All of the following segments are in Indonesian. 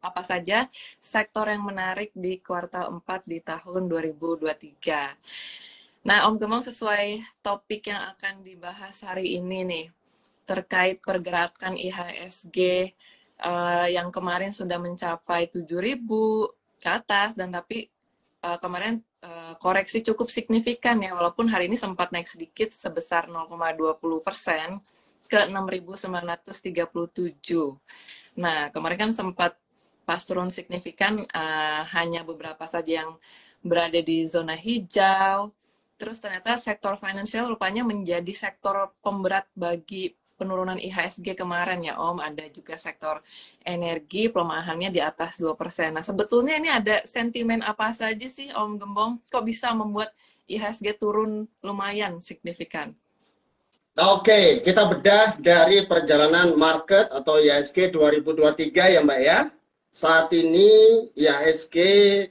apa saja sektor yang menarik di kuartal 4 di tahun 2023. Nah, Om Gembong, sesuai topik yang akan dibahas hari ini nih, terkait pergerakan IHSG yang kemarin sudah mencapai 7.000 ke atas, dan tapi kemarin koreksi cukup signifikan ya, walaupun hari ini sempat naik sedikit sebesar 0,20% ke 6.937. Nah, kemarin kan sempat pas turun signifikan, hanya beberapa saja yang berada di zona hijau. Terus ternyata sektor financial rupanya menjadi sektor pemberat bagi penurunan IHSG kemarin ya Om. Ada juga sektor energi, pelemahannya di atas 2%. Nah, sebetulnya ini ada sentimen apa saja sih Om Gembong? Kok bisa membuat IHSG turun lumayan signifikan? Oke, kita bedah dari perjalanan market atau IHSG 2023 ya Mbak ya. Saat ini IHSG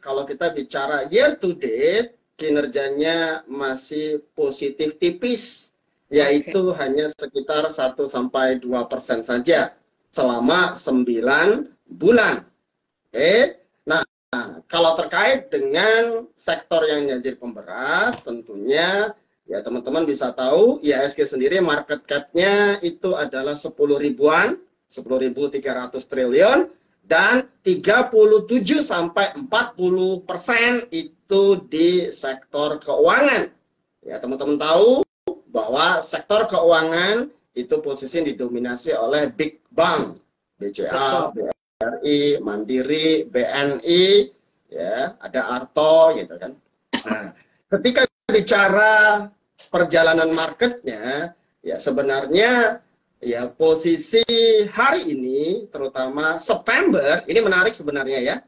kalau kita bicara year to date, kinerjanya masih positif tipis, yaitu hanya sekitar 1-2% saja selama 9 bulan. Oke. Nah, kalau terkait dengan sektor yang jadi pemberat, tentunya ya teman-teman bisa tahu IHSG sendiri market cap-nya itu adalah 10 ribuan, 10.300 triliun, dan 37-40% itu di sektor keuangan. Ya, teman-teman tahu bahwa sektor keuangan itu posisi didominasi oleh big bank, BCA, BRI, Mandiri, BNI, ya, ada Arto gitu kan. Nah, ketika bicara perjalanan marketnya, ya sebenarnya ya posisi hari ini, terutama September, ini menarik sebenarnya ya.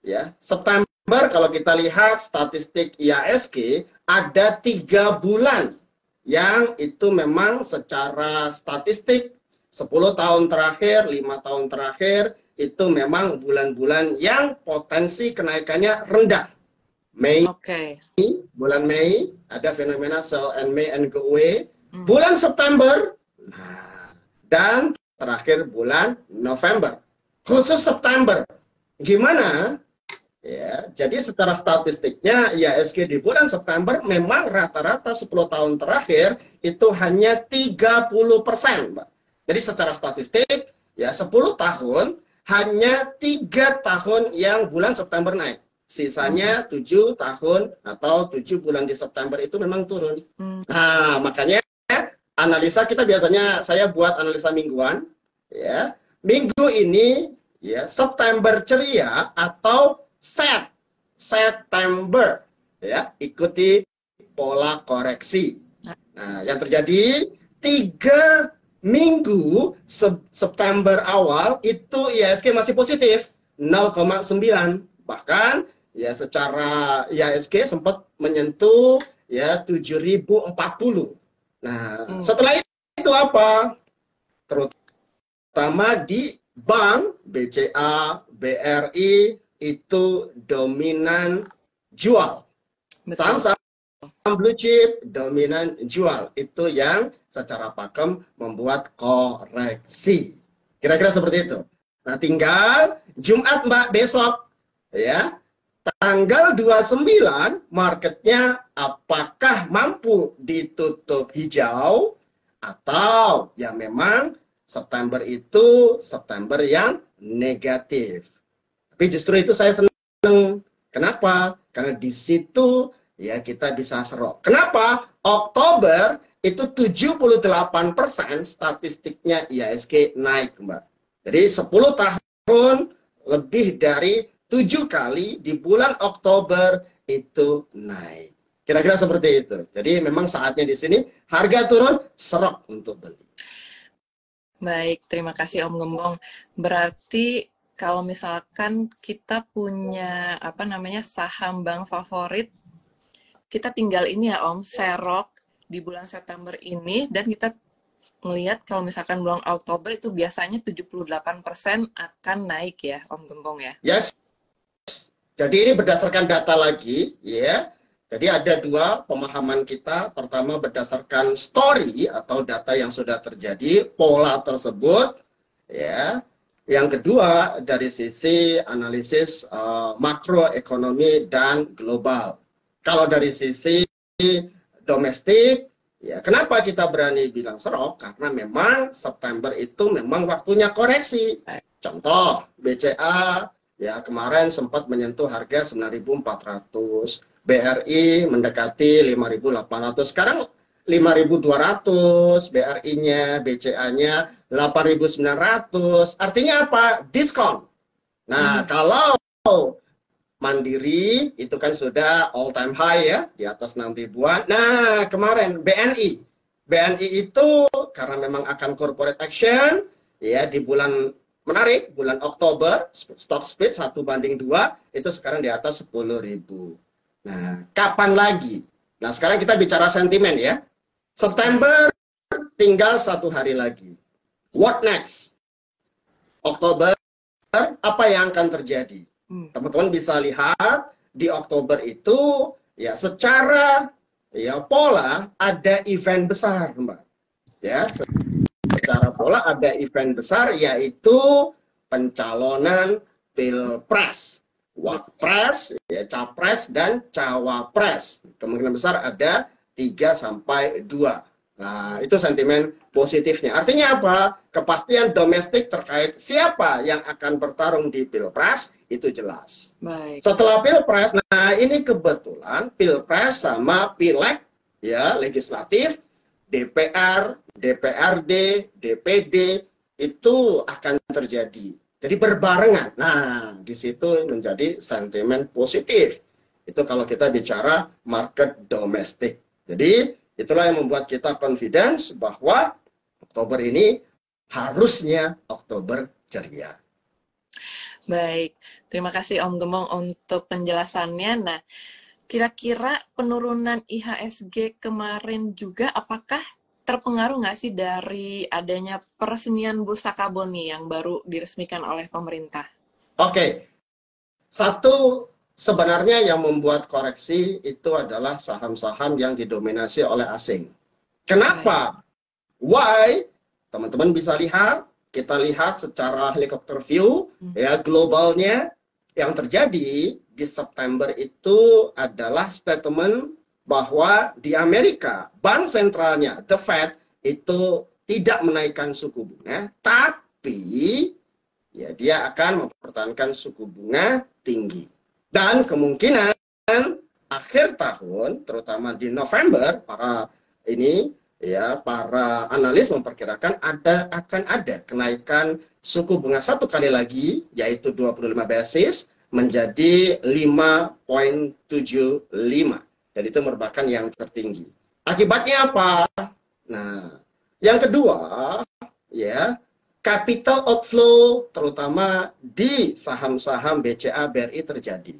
Ya, September kalau kita lihat statistik IHSG ada 3 bulan yang itu memang secara statistik 10 tahun terakhir, 5 tahun terakhir itu memang bulan-bulan yang potensi kenaikannya rendah. Mei, bulan Mei ada fenomena sell and May and go away. Bulan September, dan terakhir bulan November. Khusus September, gimana? Ya, jadi secara statistiknya IHSG di bulan September memang rata-rata 10 tahun terakhir itu hanya 30%, Mbak. Jadi secara statistik ya 10 tahun hanya 3 tahun yang bulan September naik. Sisanya 7 tahun atau 7 bulan di September itu memang turun. Nah, makanya analisa kita biasanya saya buat analisa mingguan ya. Minggu ini ya September ceria atau September ya, ikuti pola koreksi. Nah, yang terjadi 3 minggu September awal itu IHSG masih positif 0,9, bahkan ya secara IHSG sempat menyentuh ya 7.040. Nah, setelah itu apa? Terutama di bank BCA, BRI itu dominan jual. Saham blue chip dominan jual. Itu yang secara pakem membuat koreksi. Kira-kira seperti itu. Nah, tinggal Jumat Mbak besok ya. Tanggal 29 marketnya apakah mampu ditutup hijau atau ya memang September itu September yang negatif. Tapi justru itu saya senang. Kenapa? Karena di situ ya kita bisa serok. Kenapa? Oktober itu 78% statistiknya IHSG naik, Mbak. Jadi 10 tahun lebih dari 7 kali di bulan Oktober itu naik. Kira-kira seperti itu. Jadi memang saatnya di sini harga turun, serok untuk beli. Baik, terima kasih Om Gembong. Berarti kalau misalkan kita punya saham bank favorit, kita tinggal ini ya Om, serok di bulan September ini, dan kita melihat kalau misalkan bulan Oktober itu biasanya 78% akan naik ya Om Gembong ya. Yes. Jadi ini berdasarkan data lagi, ya. Jadi ada 2 pemahaman kita. Pertama berdasarkan story atau data yang sudah terjadi, pola tersebut, ya. Yang kedua, dari sisi analisis makroekonomi dan global. Kalau dari sisi domestik, ya kenapa kita berani bilang serok? Karena memang September itu memang waktunya koreksi. Contoh, BCA ya kemarin sempat menyentuh harga 9.400, BRI mendekati 5.800. Sekarang 5.200 BRI-nya, BCA-nya 8.900. Artinya apa? Diskon. Nah, kalau Mandiri itu kan sudah all time high ya, di atas 6 ribuan. Nah, kemarin BNI. BNI itu karena memang akan corporate action ya di bulan menarik, bulan Oktober, stock split 1:2, itu sekarang di atas 10.000. Nah, kapan lagi? Nah, sekarang kita bicara sentimen ya. September tinggal 1 hari lagi. What next? Oktober, apa yang akan terjadi? Teman-teman bisa lihat di Oktober itu ya secara ya pola ada event besar, Mbak. Ya, secara pola ada event besar yaitu pencalonan Pilpres. Wapres, ya, Capres dan Cawapres. Kemungkinan besar ada 3-2. Nah, itu sentimen positifnya. Artinya apa? Kepastian domestik terkait siapa yang akan bertarung di Pilpres itu jelas. Baik. Setelah Pilpres, nah ini kebetulan Pilpres sama Pileg ya, legislatif, DPR, DPRD, DPD itu akan terjadi. Jadi berbarengan. Nah, di situ menjadi sentimen positif. Itu kalau kita bicara market domestik. Jadi, itulah yang membuat kita confidence bahwa Oktober ini harusnya Oktober ceria. Baik, terima kasih Om Gembong untuk penjelasannya. Nah, kira-kira penurunan IHSG kemarin juga apakah terpengaruh nggak sih dari adanya peresmian bursa karbon nih yang baru diresmikan oleh pemerintah? Oke, satu sebenarnya yang membuat koreksi itu adalah saham-saham yang didominasi oleh asing. Kenapa? Why? Teman-teman bisa lihat, kita lihat secara helikopter view, ya globalnya yang terjadi di September itu adalah statement bahwa di Amerika, bank sentralnya, the Fed, itu tidak menaikkan suku bunga, tapi ya dia akan mempertahankan suku bunga tinggi. Dan kemungkinan akhir tahun, terutama di November, para analis memperkirakan akan ada kenaikan suku bunga satu kali lagi, yaitu 25 basis menjadi 5,75. Dan itu merupakan yang tertinggi. Akibatnya apa? Nah, yang kedua, ya, capital outflow terutama di saham-saham BCA BRI terjadi.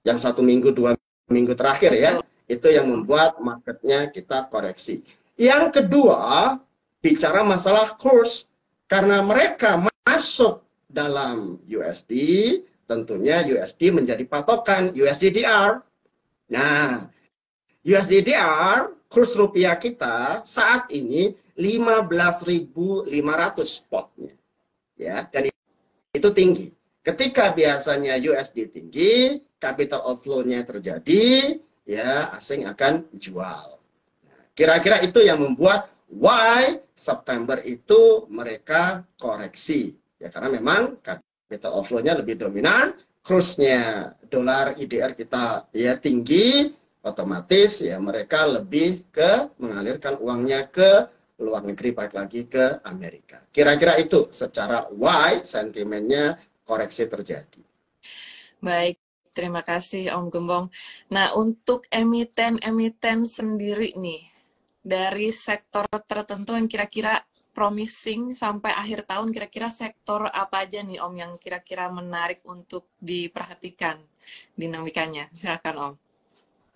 Yang 1 minggu, 2 minggu terakhir ya, itu yang membuat marketnya kita koreksi. Yang kedua, bicara masalah kurs. Karena mereka masuk dalam USD, tentunya USD menjadi patokan USDDR. Nah, USDDR, kurs rupiah kita saat ini 15.500 spotnya. Ya, dan itu tinggi. Ketika biasanya USD tinggi, capital outflow-nya terjadi, ya asing akan jual. Kira-kira itu yang membuat why September itu mereka koreksi. Ya karena memang capital outflow-nya lebih dominan, kursnya dolar IDR kita ya tinggi, otomatis ya mereka lebih ke mengalirkan uangnya ke luar negeri, baik lagi ke Amerika. Kira-kira itu secara why sentimennya koreksi terjadi. Baik, terima kasih Om Gembong. Nah, untuk emiten-emiten sendiri nih, dari sektor tertentu yang kira-kira promising sampai akhir tahun, kira-kira sektor apa aja nih Om yang kira-kira menarik untuk diperhatikan dinamikanya? Silakan Om.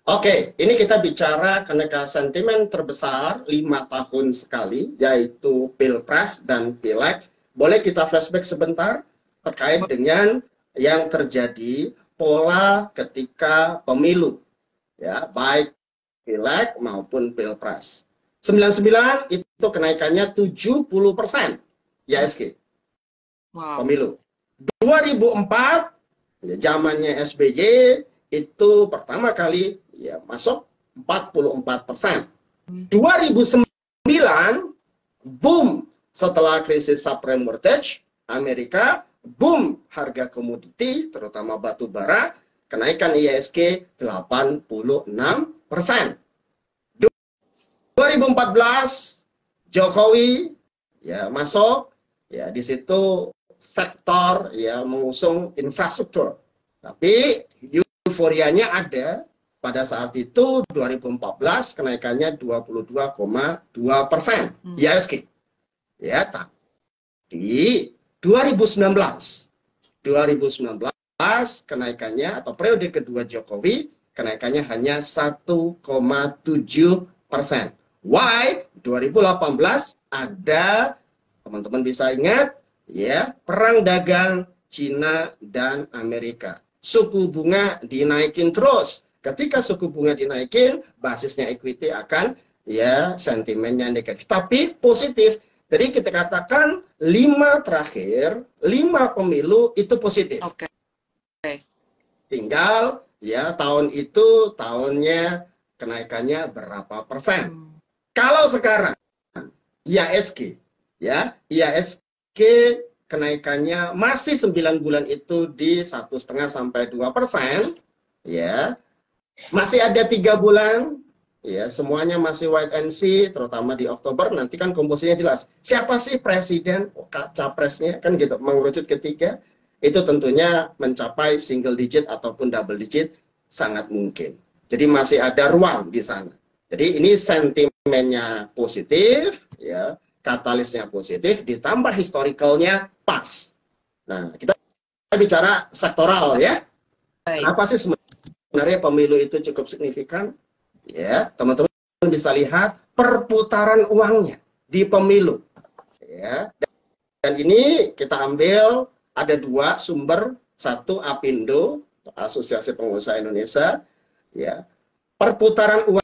Oke, ini kita bicara kenaikan sentimen terbesar 5 tahun sekali, yaitu Pilpres dan Pileg. Boleh kita flashback sebentar terkait dengan yang terjadi pola ketika pemilu, ya baik Pileg maupun Pilpres. 99 itu kenaikannya 70% IHSG. Wow. pemilu. 2004 ya, zamannya SBY itu pertama kali ya masuk 44%. 2009 boom setelah krisis subprime mortgage Amerika, boom harga komoditi terutama batu bara, kenaikan IHSG 86%. 2014 Jokowi ya masuk ya di situ sektor ya mengusung infrastruktur. Tapi euforianya ada pada saat itu 2014 kenaikannya 22,2% IHSG. Ya, tapi 2019 kenaikannya atau periode kedua Jokowi kenaikannya hanya 1,7%. Why? 2018 ada, teman-teman bisa ingat, ya, perang dagang Cina dan Amerika. Suku bunga dinaikin terus. Ketika suku bunga dinaikin, basisnya equity akan ya sentimennya negatif. Tapi positif. Jadi kita katakan 5 pemilu itu positif. Oke. Tinggal ya tahun itu tahunnya kenaikannya berapa persen. Kalau sekarang IHSG ya IHSG kenaikannya masih 9 bulan itu di 1,5 sampai 2%, ya masih ada 3 bulan, ya semuanya masih wait and see, terutama di Oktober nanti kan komposisinya jelas. Siapa sih presiden, capresnya kan gitu, mengerucut ketiga itu tentunya mencapai single digit ataupun double digit sangat mungkin. Jadi masih ada ruang di sana. Jadi ini sentimennya positif, ya, katalisnya positif, ditambah historicalnya pas. Nah, kita bicara sektoral ya. Apa sih sebenarnya pemilu itu cukup signifikan? Ya, teman-teman bisa lihat perputaran uangnya di pemilu. Ya, dan ini kita ambil ada 2 sumber, satu Apindo, Asosiasi Pengusaha Indonesia, ya. Perputaran uangnya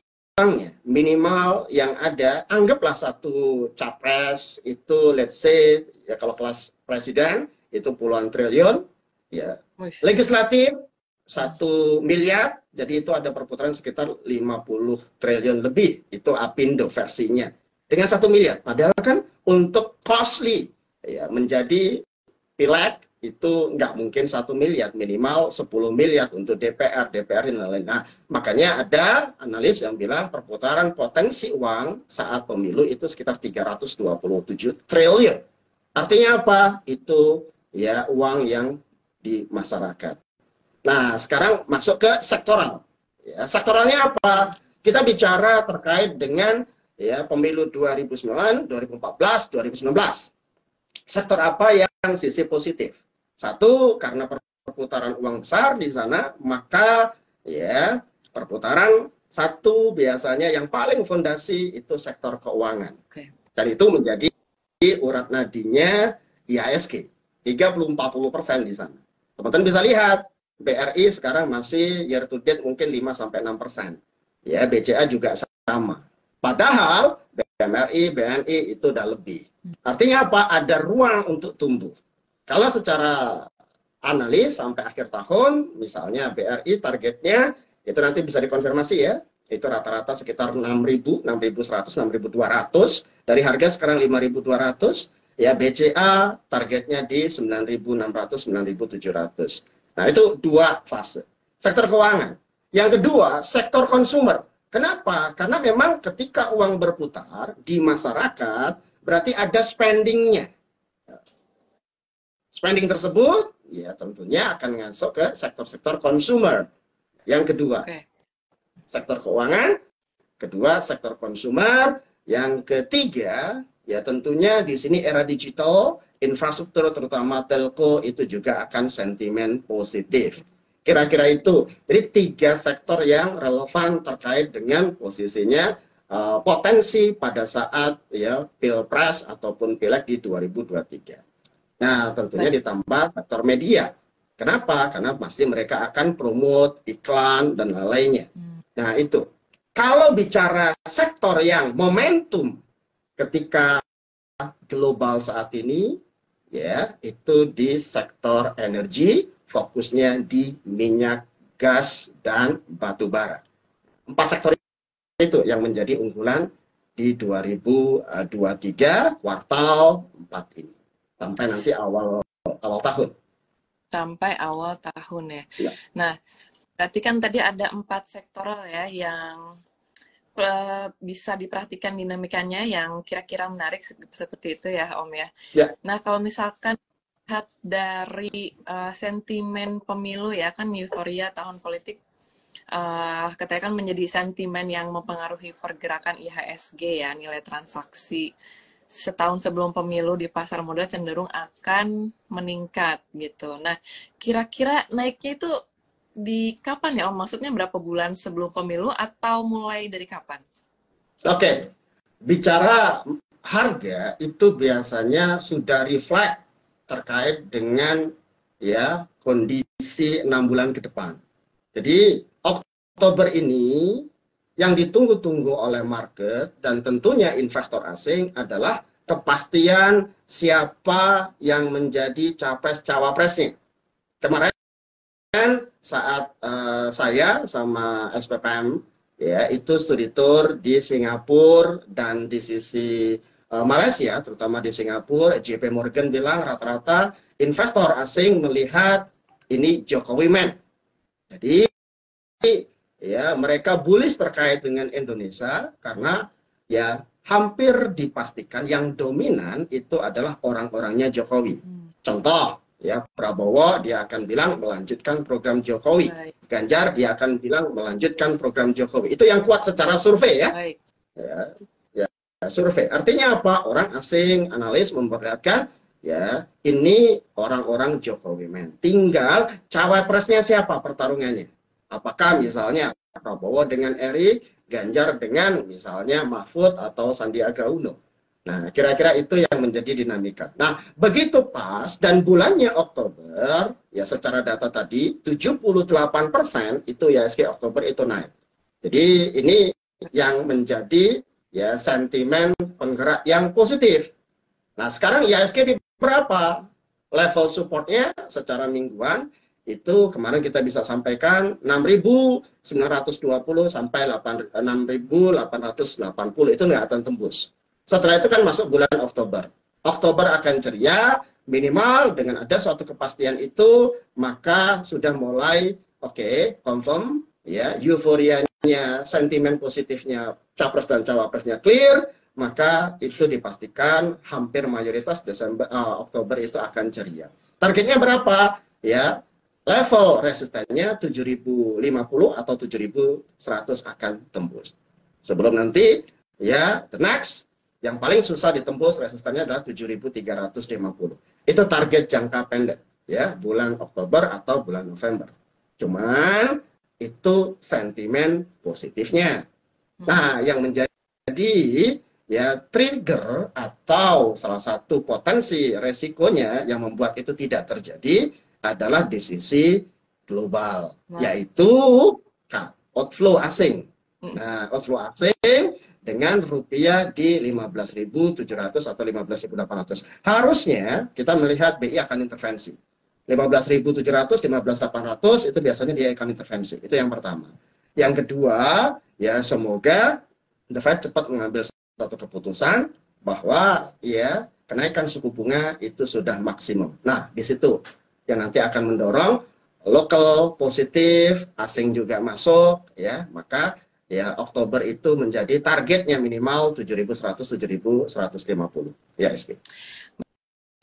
minimal yang ada, anggaplah satu capres itu let's say ya kalau kelas presiden itu puluhan triliun, ya. Legislatif 1 miliar, jadi itu ada perputaran sekitar 50 triliun lebih, itu Apindo versinya. Dengan 1 miliar, padahal kan untuk costly ya menjadi pileg itu nggak mungkin 1 miliar, minimal 10 miliar untuk DPR dan lain-lain. Nah, makanya ada analis yang bilang perputaran potensi uang saat pemilu itu sekitar 327 triliun. Artinya apa? Itu ya uang yang di masyarakat. Nah, sekarang masuk ke sektoral. Ya, sektoralnya apa? Kita bicara terkait dengan ya pemilu 2009, 2014, 2019. Sektor apa yang sisi positif? Satu, karena perputaran uang besar di sana, maka ya perputaran satu biasanya yang paling fondasi itu sektor keuangan. Dan itu menjadi urat nadinya IHSG, 30-40% di sana. Teman-teman bisa lihat, BRI sekarang masih year to date mungkin 5-6%. Ya, BCA juga sama. Padahal BMRI, BNI itu udah lebih. Artinya apa? Ada ruang untuk tumbuh. Kalau secara analis sampai akhir tahun, misalnya BRI targetnya, itu nanti bisa dikonfirmasi ya, itu rata-rata sekitar 6.000, 6.100, 6.200, dari harga sekarang 5.200, ya BCA targetnya di 9.600, 9.700. Nah itu 2 fase. Sektor keuangan. Yang kedua, sektor konsumer. Kenapa? Karena memang ketika uang berputar di masyarakat, berarti ada spendingnya. Spending tersebut, ya tentunya akan masuk ke sektor-sektor konsumer. Yang kedua, sektor keuangan. Kedua, sektor konsumer. Yang ketiga, ya tentunya di sini era digital, infrastruktur terutama telco itu juga akan sentimen positif. Kira-kira itu. Jadi 3 sektor yang relevan terkait dengan posisinya potensi pada saat ya pilpres ataupun pileg di 2023. Nah, tentunya ditambah sektor media. Kenapa? Karena pasti mereka akan promote iklan dan lain-lainnya. Nah, itu. Kalau bicara sektor yang momentum ketika global saat ini, ya itu di sektor energi, fokusnya di minyak, gas, dan batu bara. 4 sektor itu yang menjadi unggulan di 2023 kuartal 4 ini sampai nanti awal tahun. Sampai awal tahun ya. Ya. Nah, berarti kan tadi ada 4 sektoral ya yang bisa diperhatikan dinamikanya yang kira-kira menarik seperti itu ya Om ya. Ya. Nah kalau misalkan lihat dari sentimen pemilu ya kan euforia tahun politik katanya kan menjadi sentimen yang mempengaruhi pergerakan IHSG ya, nilai transaksi setahun sebelum pemilu di pasar modal cenderung akan meningkat gitu. Nah kira-kira naiknya itu di kapan ya Om? Maksudnya berapa bulan sebelum pemilu atau mulai dari kapan? Oke, bicara harga itu biasanya sudah reflect terkait dengan ya kondisi 6 bulan ke depan. Jadi Oktober ini yang ditunggu-tunggu oleh market dan tentunya investor asing adalah kepastian siapa yang menjadi capres-cawapresnya. Kemarin saat saya sama SPPM ya itu studi tour di Singapura dan di sisi Malaysia, terutama di Singapura, JP Morgan bilang rata-rata investor asing melihat ini Jokowi man. Jadi ya mereka bullish terkait dengan Indonesia karena ya hampir dipastikan yang dominan itu adalah orang-orangnya Jokowi. Contoh ya Prabowo dia akan bilang melanjutkan program Jokowi. Ganjar dia akan bilang melanjutkan program Jokowi. Itu yang kuat secara survei ya. Ya, survei. Artinya apa? Orang asing, analis memperlihatkan ya ini orang-orang Jokowi men. Tinggal cawapresnya siapa pertarungannya. Apakah misalnya Prabowo dengan Erik, Ganjar dengan misalnya Mahfud atau Sandiaga Uno. Nah, kira-kira itu yang menjadi dinamika. Nah, begitu pas dan bulannya Oktober, ya secara data tadi 78% itu IHSG Oktober itu naik. Jadi ini yang menjadi ya sentimen penggerak yang positif. Nah, sekarang IHSG di berapa? Level supportnya secara mingguan itu kemarin kita bisa sampaikan 6.920 sampai 6.880 itu nggak akan tembus. Setelah itu kan masuk bulan Oktober. Oktober akan ceria, minimal dengan ada suatu kepastian itu, maka sudah mulai confirm ya euforianya, sentimen positifnya capres dan cawapresnya clear, maka itu dipastikan hampir mayoritas Oktober itu akan ceria. Targetnya berapa? Ya, level resistennya 7.050 atau 7.100 akan tembus. Sebelum nanti, ya, the next, yang paling susah ditembus resistennya adalah 7.350. Itu target jangka pendek, ya, bulan Oktober atau bulan November. Cuman, itu sentimen positifnya. Nah, yang menjadi ya trigger atau salah satu potensi resikonya yang membuat itu tidak terjadi adalah di sisi global, yaitu outflow asing. Nah, outflow asing dengan rupiah di 15.700 atau 15.800. Harusnya kita melihat BI akan intervensi. 15.700, 15.800 itu biasanya dia akan intervensi. Itu yang pertama. Yang kedua, ya semoga The Fed cepat mengambil satu keputusan bahwa ya kenaikan suku bunga itu sudah maksimum. Nah, di situ yang nanti akan mendorong lokal positif, asing juga masuk, ya maka ya Oktober itu menjadi targetnya minimal 7.100, 7.150 ya SK.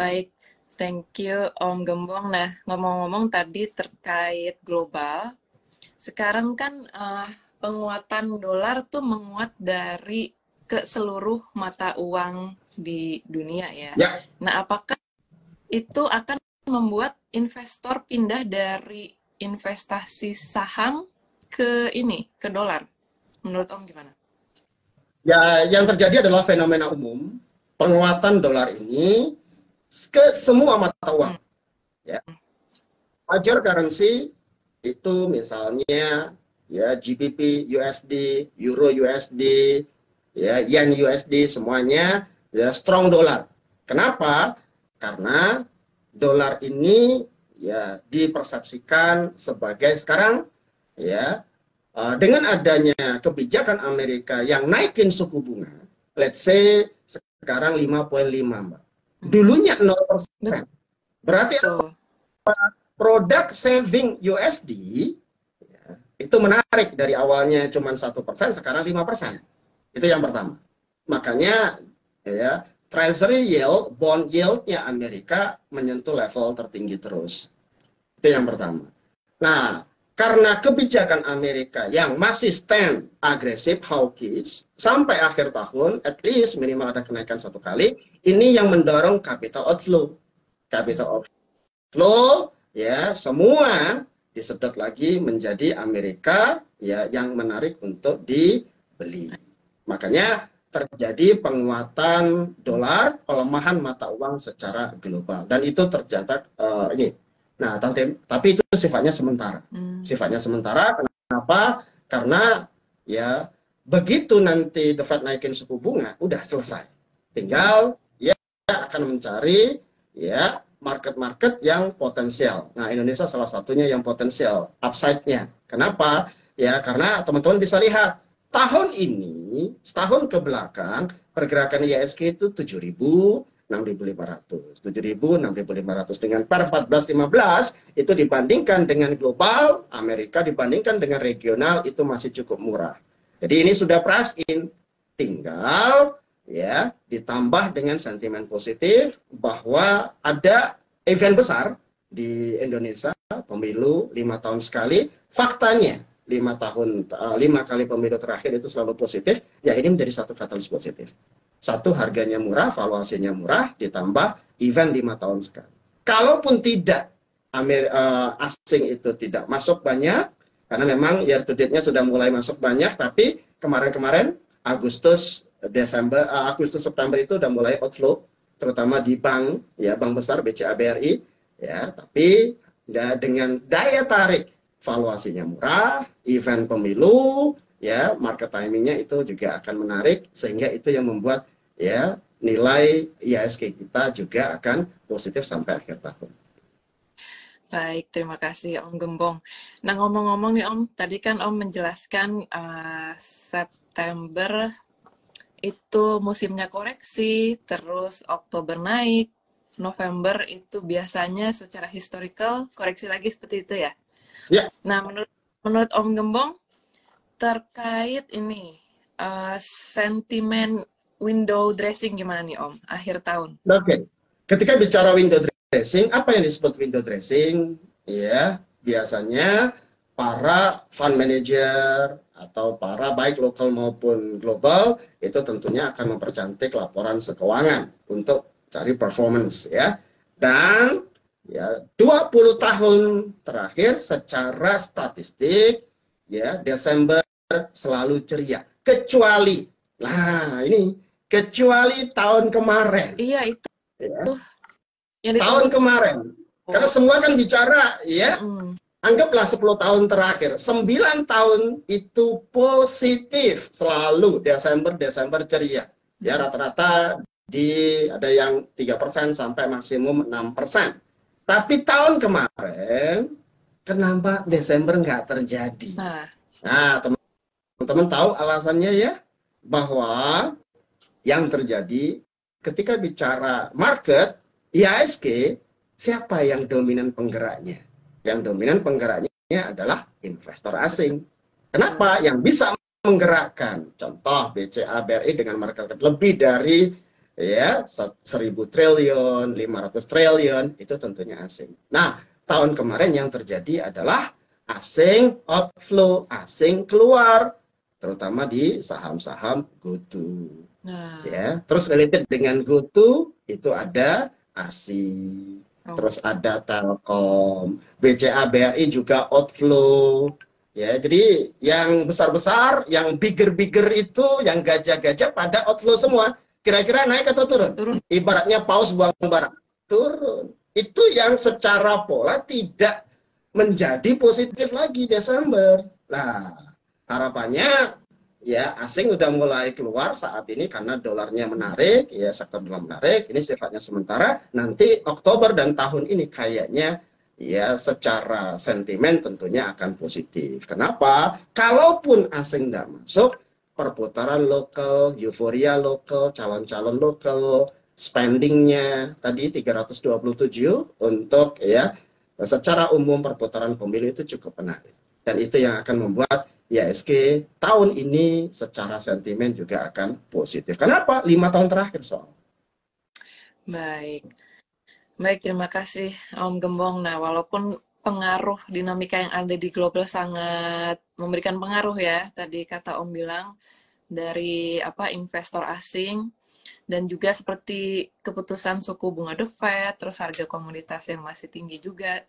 Baik, thank you Om Gembong. Nah ngomong-ngomong tadi terkait global, sekarang kan penguatan dolar tuh menguat dari ke seluruh mata uang di dunia ya. Nah apakah itu akan membuat investor pindah dari investasi saham ke dolar. Menurut Om gimana? Ya, yang terjadi adalah fenomena umum penguatan dolar ini ke semua mata uang. Ya. Major currency itu misalnya ya GBP USD, Euro USD, ya Yen USD semuanya ya strong dolar. Kenapa? Karena dolar ini ya dipersepsikan sebagai sekarang ya dengan adanya kebijakan Amerika yang naikin suku bunga, let's say sekarang 5,5 Mbak. Dulunya 0%. Berarti produk saving USD ya, itu menarik dari awalnya cuma 1%, sekarang 5%. Itu yang pertama. Makanya ya Treasury yield, bond yieldnya Amerika menyentuh level tertinggi terus. Itu yang pertama. Nah, karena kebijakan Amerika yang masih stand agresif, hawkish, sampai akhir tahun, at least minimal ada kenaikan 1 kali, ini yang mendorong capital outflow. Capital outflow, ya, semua disedot lagi menjadi Amerika, ya, yang menarik untuk dibeli. Makanya terjadi penguatan dolar, pelemahan mata uang secara global, dan itu tercatat ini. Nah, tapi itu sifatnya sementara. Sifatnya sementara. Kenapa? Karena ya begitu nanti The Fed naikin suku bunga, udah selesai. Tinggal ya akan mencari ya market-market yang potensial. Nah, Indonesia salah satunya yang potensial, upside-nya. Kenapa? Ya karena teman-teman bisa lihat tahun ini, setahun ke belakang, pergerakan IHSG itu 7.000, 6.500, 7.000, 6.500. Dengan per 14.15 itu dibandingkan dengan global, Amerika dibandingkan dengan regional itu masih cukup murah. Jadi ini sudah price in, tinggal ya ditambah dengan sentimen positif bahwa ada event besar di Indonesia, pemilu 5 tahun sekali. Faktanya 5 kali pemilu terakhir itu selalu positif, ya ini menjadi satu katalis positif. Satu, harganya murah, valuasinya murah, ditambah event 5 tahun sekali. Kalaupun tidak, asing itu tidak masuk banyak, karena memang year to date-nya sudah mulai masuk banyak, tapi kemarin-kemarin Agustus September itu udah mulai outflow, terutama di bank, ya bank besar BCA BRI, ya, tapi ya, dengan daya tarik valuasinya murah, event pemilu, ya market timingnya itu juga akan menarik, sehingga itu yang membuat ya nilai IHSG kita juga akan positif sampai akhir tahun. Baik, terima kasih Om Gembong. Nah, ngomong-ngomong nih Om, tadi kan Om menjelaskan September itu musimnya koreksi, terus Oktober naik, November itu biasanya secara historical koreksi lagi seperti itu ya? Ya. Nah, menurut Om Gembong, terkait ini, sentimen window dressing gimana nih Om, akhir tahun? Oke. Ketika bicara window dressing, apa yang disebut window dressing? Ya, biasanya para fund manager atau para baik lokal maupun global itu tentunya akan mempercantik laporan keuangan untuk cari performance ya. Dan ya 20 tahun terakhir secara statistik ya Desember selalu ceria, kecuali tahun kemarin. Iya itu. Ya. Tahun kemarin. Karena semua kan bicara ya. Anggaplah 10 tahun terakhir, 9 tahun itu positif selalu Desember ceria. Ya rata-rata ada yang 3% sampai maksimum 6%. Tapi tahun kemarin kenapa Desember nggak terjadi? Nah, teman-teman tahu alasannya ya? Bahwa yang terjadi ketika bicara market, IHSG, siapa yang dominan penggeraknya? Yang dominan penggeraknya adalah investor asing. Kenapa? Yang bisa menggerakkan, contoh BCA BRI dengan market cap lebih dari ya 1.000 triliun, 500 triliun, itu tentunya asing. Nah, tahun kemarin yang terjadi adalah asing outflow, asing keluar, terutama di saham-saham GoTo. Ya, terus related dengan GoTo itu ada ASI, terus ada Telkom, BCA BRI juga outflow. Ya, jadi yang besar-besar, yang bigger itu, yang gajah-gajah pada outflow semua. Kira-kira naik atau turun? Ibaratnya paus buang barang. Turun. Itu yang secara pola tidak menjadi positif lagi Desember. Nah, harapannya ya asing udah mulai keluar saat ini karena dolarnya menarik, ya sektor dolar menarik, ini sifatnya sementara. Nanti Oktober dan tahun ini kayaknya ya secara sentimen tentunya akan positif. Kenapa? Kalaupun asing tidak masuk, perputaran lokal, euforia lokal, calon-calon lokal, spendingnya tadi 327 untuk ya secara umum perputaran pemilu itu cukup menarik. Dan itu yang akan membuat IHSG tahun ini secara sentimen juga akan positif. Kenapa? 5 tahun terakhir soal. Baik. Baik, terima kasih Om Gembong. Nah, walaupun pengaruh dinamika yang ada di global sangat memberikan pengaruh ya, tadi kata Om bilang dari investor asing dan juga seperti keputusan suku bunga The Fed, terus harga komoditas yang masih tinggi juga.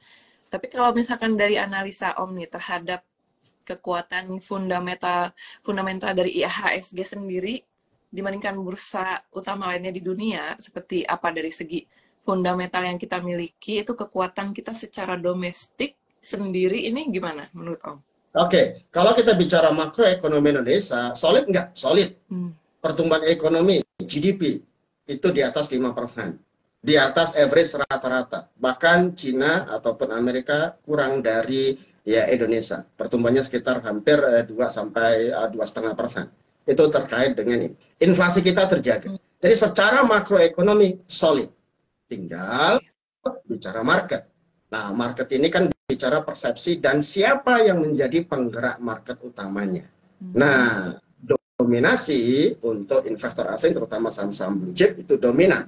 Tapi kalau misalkan dari analisa Om nih terhadap kekuatan fundamental dari IHSG sendiri dibandingkan bursa utama lainnya di dunia, seperti apa dari segi fundamental yang kita miliki, itu kekuatan kita secara domestik sendiri ini gimana menurut Om? Oke, kalau kita bicara makroekonomi Indonesia, solid nggak? Solid. Pertumbuhan ekonomi, GDP, itu di atas 5%. Di atas average rata-rata. Bahkan Cina ataupun Amerika kurang dari ya Indonesia. Pertumbuhannya sekitar hampir 2 sampai 2,5%. Itu terkait dengan ini. Inflasi kita terjaga. Jadi secara makroekonomi solid. Tinggal bicara market. Nah, market ini kan bicara persepsi dan siapa yang menjadi penggerak market utamanya. Nah, dominasi untuk investor asing terutama saham-saham blue chip itu dominan.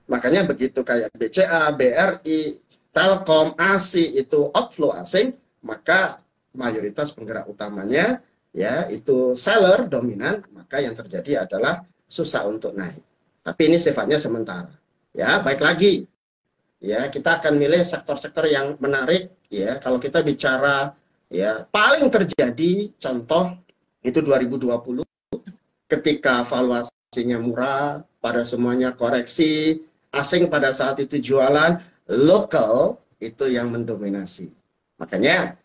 Makanya begitu kayak BCA, BRI, Telkom, ASI itu outflow asing, maka mayoritas penggerak utamanya ya itu seller dominan, maka yang terjadi adalah susah untuk naik. Tapi ini sifatnya sementara. Ya, baik lagi. Ya, kita akan milih sektor-sektor yang menarik ya. Kalau kita bicara ya paling terjadi contoh itu 2020 ketika valuasinya murah, pada semuanya koreksi, asing pada saat itu jualan, lokal itu yang mendominasi. Makanya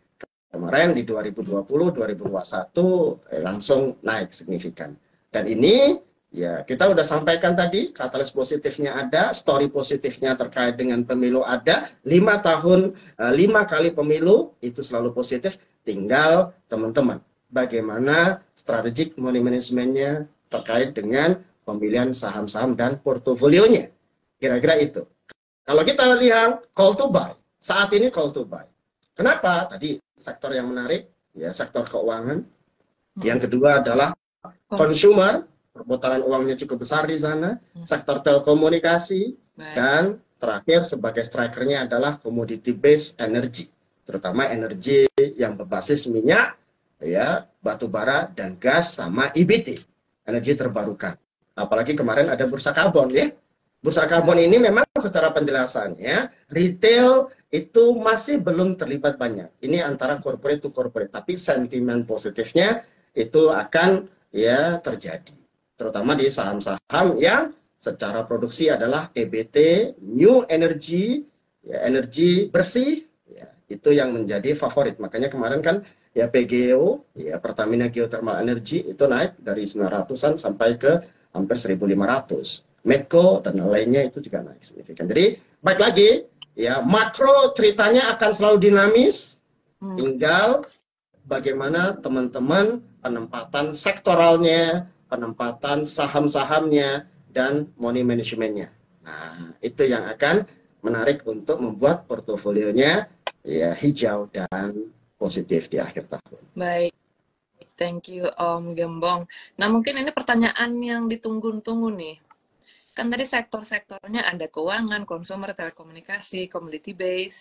kemarin di 2020, 2021 langsung naik signifikan. Dan ini ya kita udah sampaikan tadi, katalis positifnya ada, story positifnya terkait dengan pemilu ada, 5 tahun, 5 kali pemilu itu selalu positif, tinggal teman-teman bagaimana strategic money managementnya terkait dengan pemilihan saham-saham dan portofolionya. Kira-kira itu. Kalau kita lihat call to buy, saat ini call to buy. Kenapa? Tadi sektor yang menarik, ya sektor keuangan. Yang kedua adalah consumer, perputaran uangnya cukup besar di sana. Sektor telekomunikasi. Dan terakhir sebagai strikernya adalah commodity based energy. Terutama energi yang berbasis minyak, ya batu bara dan gas sama EBT, energi terbarukan. Apalagi kemarin ada bursa karbon ya. Bursa karbon ini memang secara penjelasannya retail itu masih belum terlibat banyak. Ini antara corporate to corporate, tapi sentimen positifnya itu akan ya terjadi. Terutama di saham-saham yang secara produksi adalah EBT, new energy, ya energi bersih, ya itu yang menjadi favorit. Makanya kemarin kan ya PGO, ya Pertamina Geothermal Energy itu naik dari 900-an sampai ke hampir 1.500. Medco dan lainnya itu juga naik signifikan. Jadi baik lagi, ya makro ceritanya akan selalu dinamis. Tinggal bagaimana teman-teman penempatan sektoralnya, penempatan saham-sahamnya dan money managementnya. Nah, itu yang akan menarik untuk membuat portofolionya ya hijau dan positif di akhir tahun. Baik, thank you Om Gembong. Nah mungkin ini pertanyaan yang ditunggu-tunggu nih. Kan tadi sektor-sektornya ada keuangan, consumer, telekomunikasi, commodity base.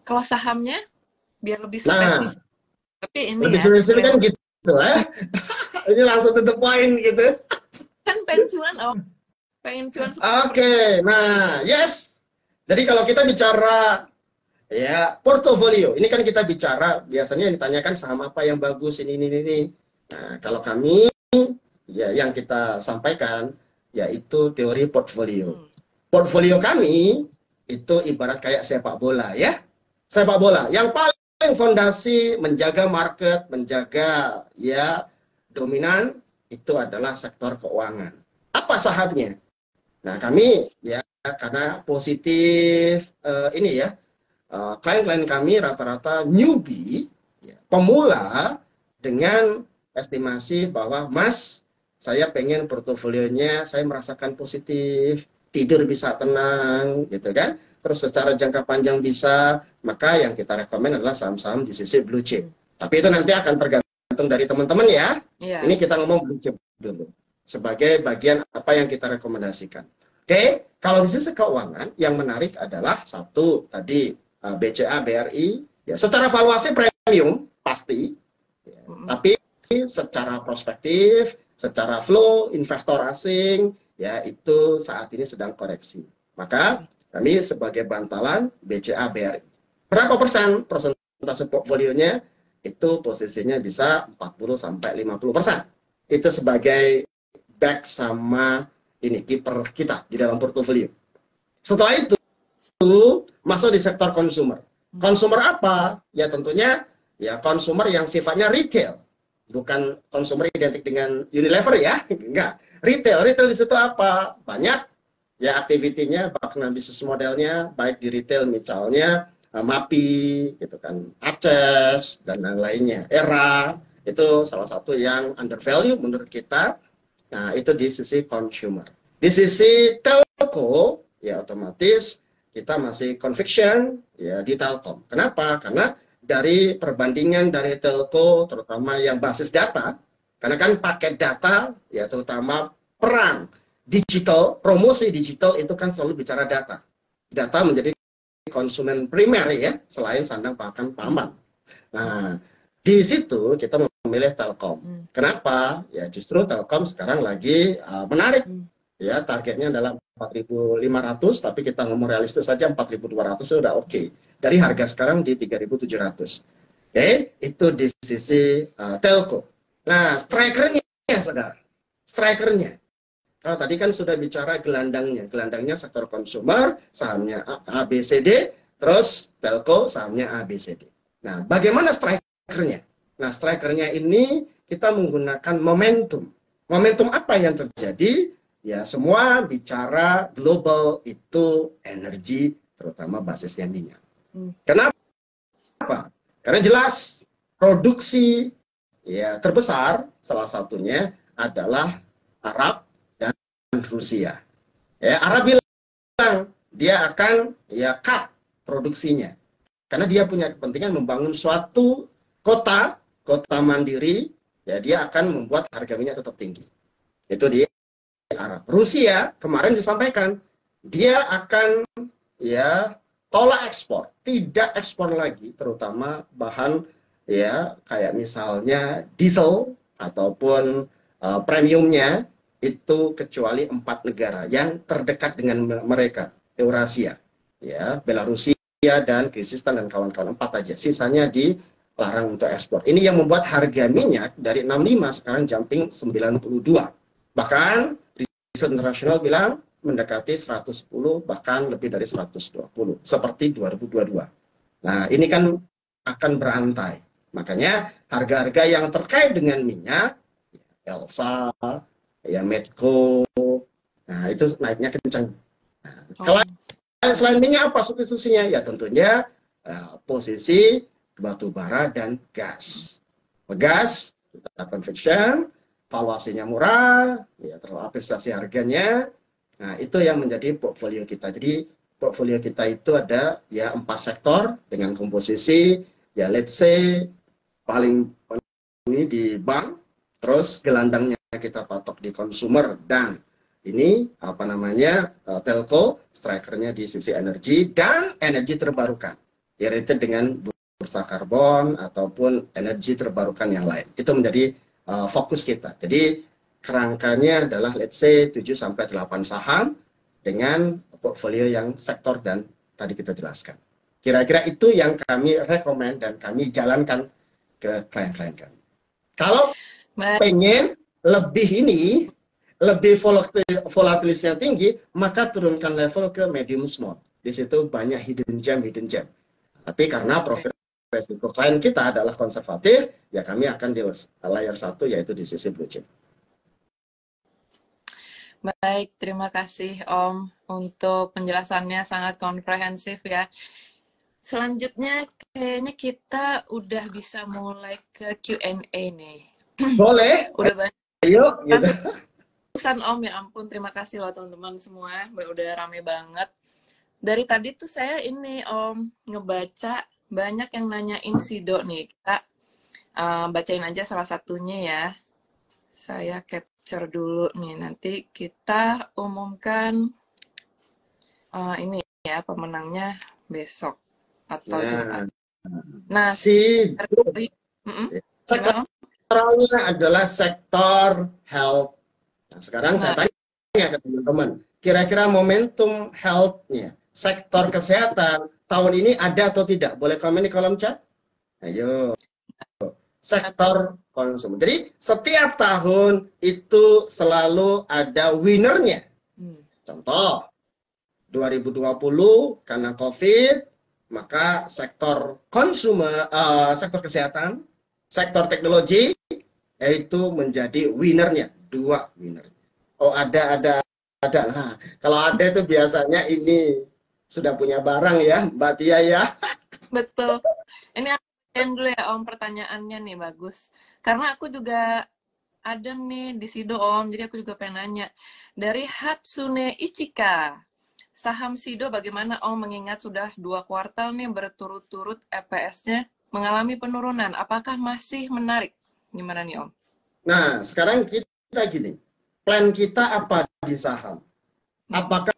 Kalau sahamnya biar lebih spesifik. Tapi ini lebih spesifik kan gitu ya. Ini langsung to the point gitu. Kan pengen cuan Om. Pengen cuan. Oke, nah yes. Jadi kalau kita bicara ya portofolio, ini kan kita bicara biasanya yang ditanyakan saham apa yang bagus ini. Nah, kalau kami ya yang kita sampaikan yaitu teori portfolio. Portfolio kami itu ibarat kayak sepak bola ya. Sepak bola yang paling fondasi menjaga market, menjaga ya dominan itu adalah sektor keuangan. Apa sahamnya? Nah, kami ya karena positif ini ya, klien-klien kami rata-rata newbie, ya, pemula dengan estimasi bahwa Mas, saya pengen portofolionya, saya merasakan positif, tidur bisa tenang, gitu kan. Terus secara jangka panjang bisa, maka yang kita rekomen adalah saham-saham di sisi blue chip. Tapi itu nanti akan tergantung dari teman-teman ya. Ini kita ngomong blue chip dulu sebagai bagian apa yang kita rekomendasikan. Oke, kalau di sisi keuangan yang menarik adalah satu tadi BCA, BRI, ya secara valuasi premium pasti, ya, tapi secara prospektif, secara flow investor asing, ya itu saat ini sedang koreksi. Maka kami sebagai bantalan BCA, BRI. Berapa persen persentase portfolionya? Itu posisinya bisa 40-50%. Itu sebagai back sama ini kiper kita di dalam portofolio. Setelah itu masuk di sektor consumer. Consumer apa? Ya tentunya ya consumer yang sifatnya retail. Bukan consumer identik dengan Unilever ya. Enggak. Retail. Retail di situ apa? Banyak ya aktivitinya, bahkan bisnis modelnya baik di retail misalnya MAPI gitu kan, Aces dan lain-lainnya. Era itu salah satu yang undervalue menurut kita. Nah, itu di sisi consumer. Di sisi telco, ya otomatis kita masih conviction ya di Telkom. Kenapa? Karena dari perbandingan dari telco, terutama yang basis data, karena kan paket data, ya terutama perang digital, promosi digital itu kan selalu bicara data. Data menjadi konsumen primer ya, selain sandang pakan paman. Nah, di situ kita memilih Telkom. Kenapa? Ya justru Telkom sekarang lagi menarik. Ya targetnya adalah 4.500, tapi kita ngomong realistis saja 4.200 sudah oke. Dari harga sekarang di 3.700. Oke, itu di sisi telco. Nah, strikernya sekarang. Strikernya. Kalau tadi kan sudah bicara gelandangnya. Gelandangnya sektor consumer, sahamnya ABCD, terus telco, sahamnya ABCD. Nah, bagaimana strikernya? Nah, strikernya ini kita menggunakan momentum. Momentum apa yang terjadi? Ya, semua bicara global itu energi, terutama basisnya minyak. Kenapa? Karena jelas produksi ya terbesar salah satunya adalah Arab dan Rusia. Ya, Arab bilang dia akan ya cut produksinya. Karena dia punya kepentingan membangun suatu kota mandiri, ya dia akan membuat harga minyak tetap tinggi. Itu dia Arab. Rusia kemarin disampaikan dia akan ya tolak ekspor, tidak ekspor lagi, terutama bahan ya kayak misalnya diesel ataupun premiumnya itu kecuali 4 negara yang terdekat dengan mereka, Eurasia, ya Belarusia dan Kyrgyzstan dan kawan-kawan 4 aja, sisanya dilarang untuk ekspor. Ini yang membuat harga minyak dari 65 sekarang jumping 92. Bahkan riset internasional bilang mendekati 110 bahkan lebih dari 120 seperti 2022. Nah, ini kan akan berantai. Makanya harga-harga yang terkait dengan minyak, Elsa, ya Medco, nah itu naiknya kencang. Nah, selain minyak apa substitusinya? Ya tentunya posisi batu bara dan gas. Gas, convection, valuasinya murah, ya terapresiasi harganya. Nah, itu yang menjadi portfolio kita. Jadi portfolio kita itu ada ya 4 sektor dengan komposisi ya let's say paling ini di bank, terus gelandangnya kita patok di consumer dan ini apa namanya telco, strikernya di sisi energi dan energi terbarukan. Ya related dengan bursa karbon ataupun energi terbarukan yang lain. Itu menjadi fokus kita. Jadi kerangkanya adalah let's say 7-8 saham dengan portfolio yang sektor dan tadi kita jelaskan. Kira-kira itu yang kami rekomend dan kami jalankan ke klien-klien kami. Kalau pengen lebih ini, lebih volatilitasnya tinggi, maka turunkan level ke medium small. Di situ banyak hidden gem. Tapi karena profil resiko klien kita adalah konservatif, ya kami akan di layer 1 yaitu di sisi blue chip. Baik, terima kasih Om untuk penjelasannya sangat komprehensif ya. Selanjutnya kayaknya kita udah bisa mulai ke Q&A nih. Boleh, Udah banyak ayo gitu. pesan Om, ya ampun, terima kasih loh teman-teman semua, udah rame banget. Dari tadi tuh saya ini Om ngebaca banyak yang nanyain Sido nih. Kita bacain aja salah satunya ya. Saya capture dulu nih, nanti kita umumkan ini ya pemenangnya besok atau Jumat. Nah, Sido gimana? sektornya adalah sektor health. Nah, sekarang saya tanya ke teman-teman, kira-kira momentum health-nya, sektor kesehatan tahun ini ada atau tidak? Boleh komen di kolom chat? Ayo. Sektor konsumsi. Jadi setiap tahun itu selalu ada winnernya. Contoh, 2020 karena COVID, maka sektor sektor kesehatan, sektor teknologi itu menjadi winnernya, 2 winnernya. Oh ada. Nah, kalau ada itu biasanya ini sudah punya barang ya, Mbak Tia ya. Betul. Ini aku dulu ya Om, pertanyaannya nih bagus. Karena aku juga ada nih di Sido Om, jadi aku juga pengen nanya. Dari Hatsune Ichika, saham Sido bagaimana Om, mengingat sudah 2 kuartal nih berturut-turut EPS-nya mengalami penurunan. Apakah masih menarik? Gimana nih Om? Nah, sekarang kita gini, plan kita apa di saham? Apakah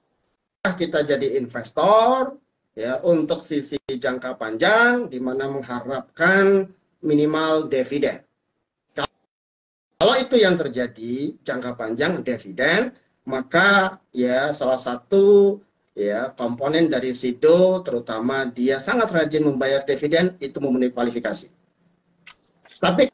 kita jadi investor ya untuk sisi jangka panjang di mana mengharapkan minimal dividen? Kalau itu yang terjadi jangka panjang dividen, maka ya salah satu ya komponen dari Sido terutama dia sangat rajin membayar dividen itu memenuhi kualifikasi. Tapi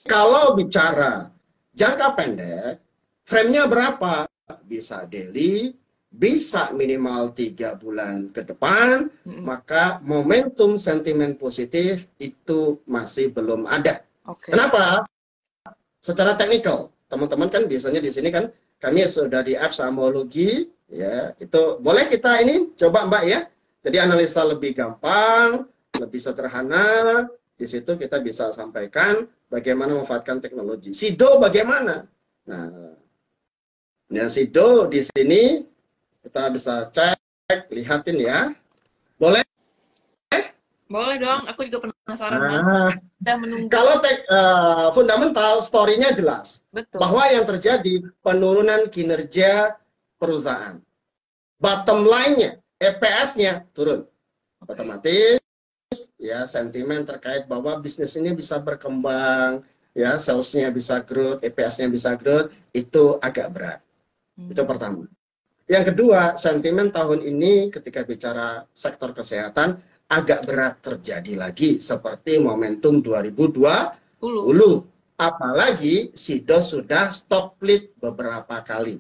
kalau bicara jangka pendek, frame-nya berapa? Bisa daily, bisa minimal 3 bulan ke depan, maka momentum sentimen positif itu masih belum ada. Kenapa? Secara teknikal, teman-teman kan biasanya di sini kan kami sudah di app Sahamologi, ya itu boleh kita ini coba Mbak ya. Jadi analisa lebih gampang, lebih sederhana. Di situ kita bisa sampaikan bagaimana memanfaatkan teknologi. Sido bagaimana? Nah, ya Sido di sini kita bisa cek, lihatin ya. Boleh? Boleh dong, aku juga penasaran. Kalau fundamental story-nya jelas. Betul. Bahwa yang terjadi penurunan kinerja perusahaan. Bottom line-nya, EPS-nya turun. Otomatis ya sentimen terkait bahwa bisnis ini bisa berkembang, ya sales-nya bisa growth, EPS-nya bisa growth, itu agak berat. Itu pertama. Yang kedua, sentimen tahun ini ketika bicara sektor kesehatan agak berat terjadi lagi seperti momentum 2020. Apalagi Sido sudah stop split beberapa kali.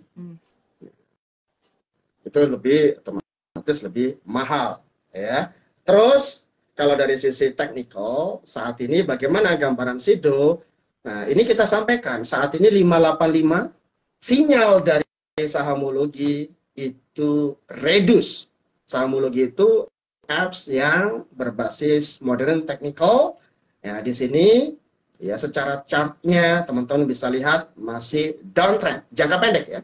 Itu lebih otomatis lebih mahal ya. Terus kalau dari sisi teknikal saat ini bagaimana gambaran Sido? Nah, ini kita sampaikan saat ini 585 sinyal dari Sahamologi itu reduce. Sahamologi itu apps yang berbasis modern technical. Ya, di sini ya secara chartnya teman-teman bisa lihat masih downtrend, jangka pendek ya.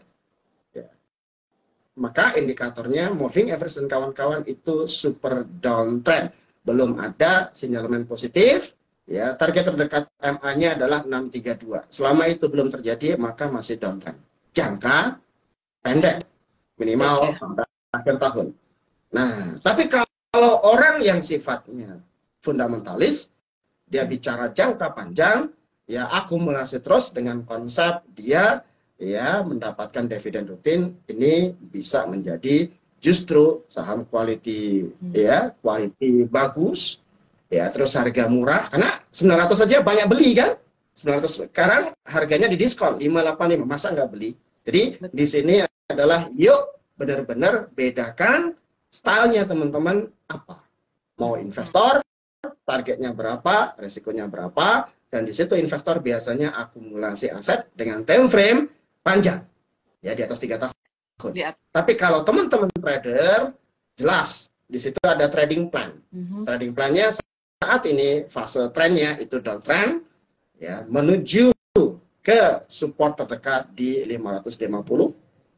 Maka indikatornya moving average dan kawan-kawan itu super downtrend. Belum ada sinyalemen positif. Ya, target terdekat MA-nya adalah 632. Selama itu belum terjadi, maka masih downtrend. Jangka pendek, minimal sampai akhir tahun. Nah, tapi kalau orang yang sifatnya fundamentalis, dia bicara jangka panjang, ya akumulasi terus dengan konsep dia ya mendapatkan dividen rutin, ini bisa menjadi justru saham quality ya, quality bagus, ya terus harga murah karena 900 saja banyak beli kan? 900 sekarang harganya di diskon 585, masa nggak beli? Jadi di sini adalah yuk benar-benar bedakan stylenya teman-teman apa. Mau investor, targetnya berapa, resikonya berapa, dan di situ investor biasanya akumulasi aset dengan time frame panjang. Ya, di atas 3 tahun. Di Tapi kalau teman-teman trader, jelas di situ ada trading plan. Trading plannya saat ini fase trennya itu downtrend, ya, menuju ke support terdekat di 550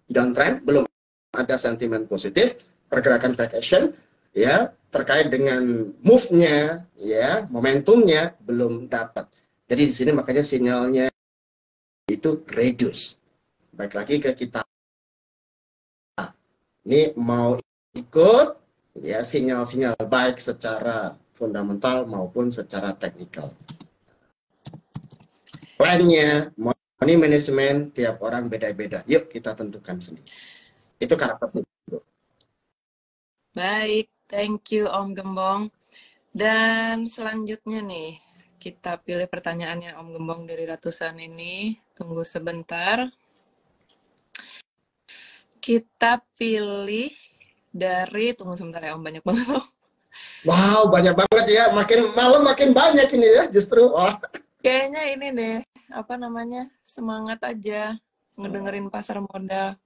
downtrend, belum ada sentimen positif, pergerakan track action, ya, terkait dengan move-nya, ya, momentumnya belum dapat. Jadi di sini makanya sinyalnya itu reduce. Baik lagi ke kita. Ini mau ikut, ya, sinyal-sinyal baik secara fundamental maupun secara teknikal. Plannya, money management, tiap orang beda-beda. Yuk kita tentukan sendiri. Itu karakter. Baik, thank you Om Gembong. Dan selanjutnya nih, kita pilih pertanyaannya Om Gembong dari ratusan ini. Tunggu sebentar. Kita pilih dari, tunggu sebentar ya Om, banyak banget Om. Wow, banyak banget ya. Makin malam makin banyak ini ya, justru. Oh. Kayaknya ini deh, apa namanya, semangat aja ngedengerin pasar modal.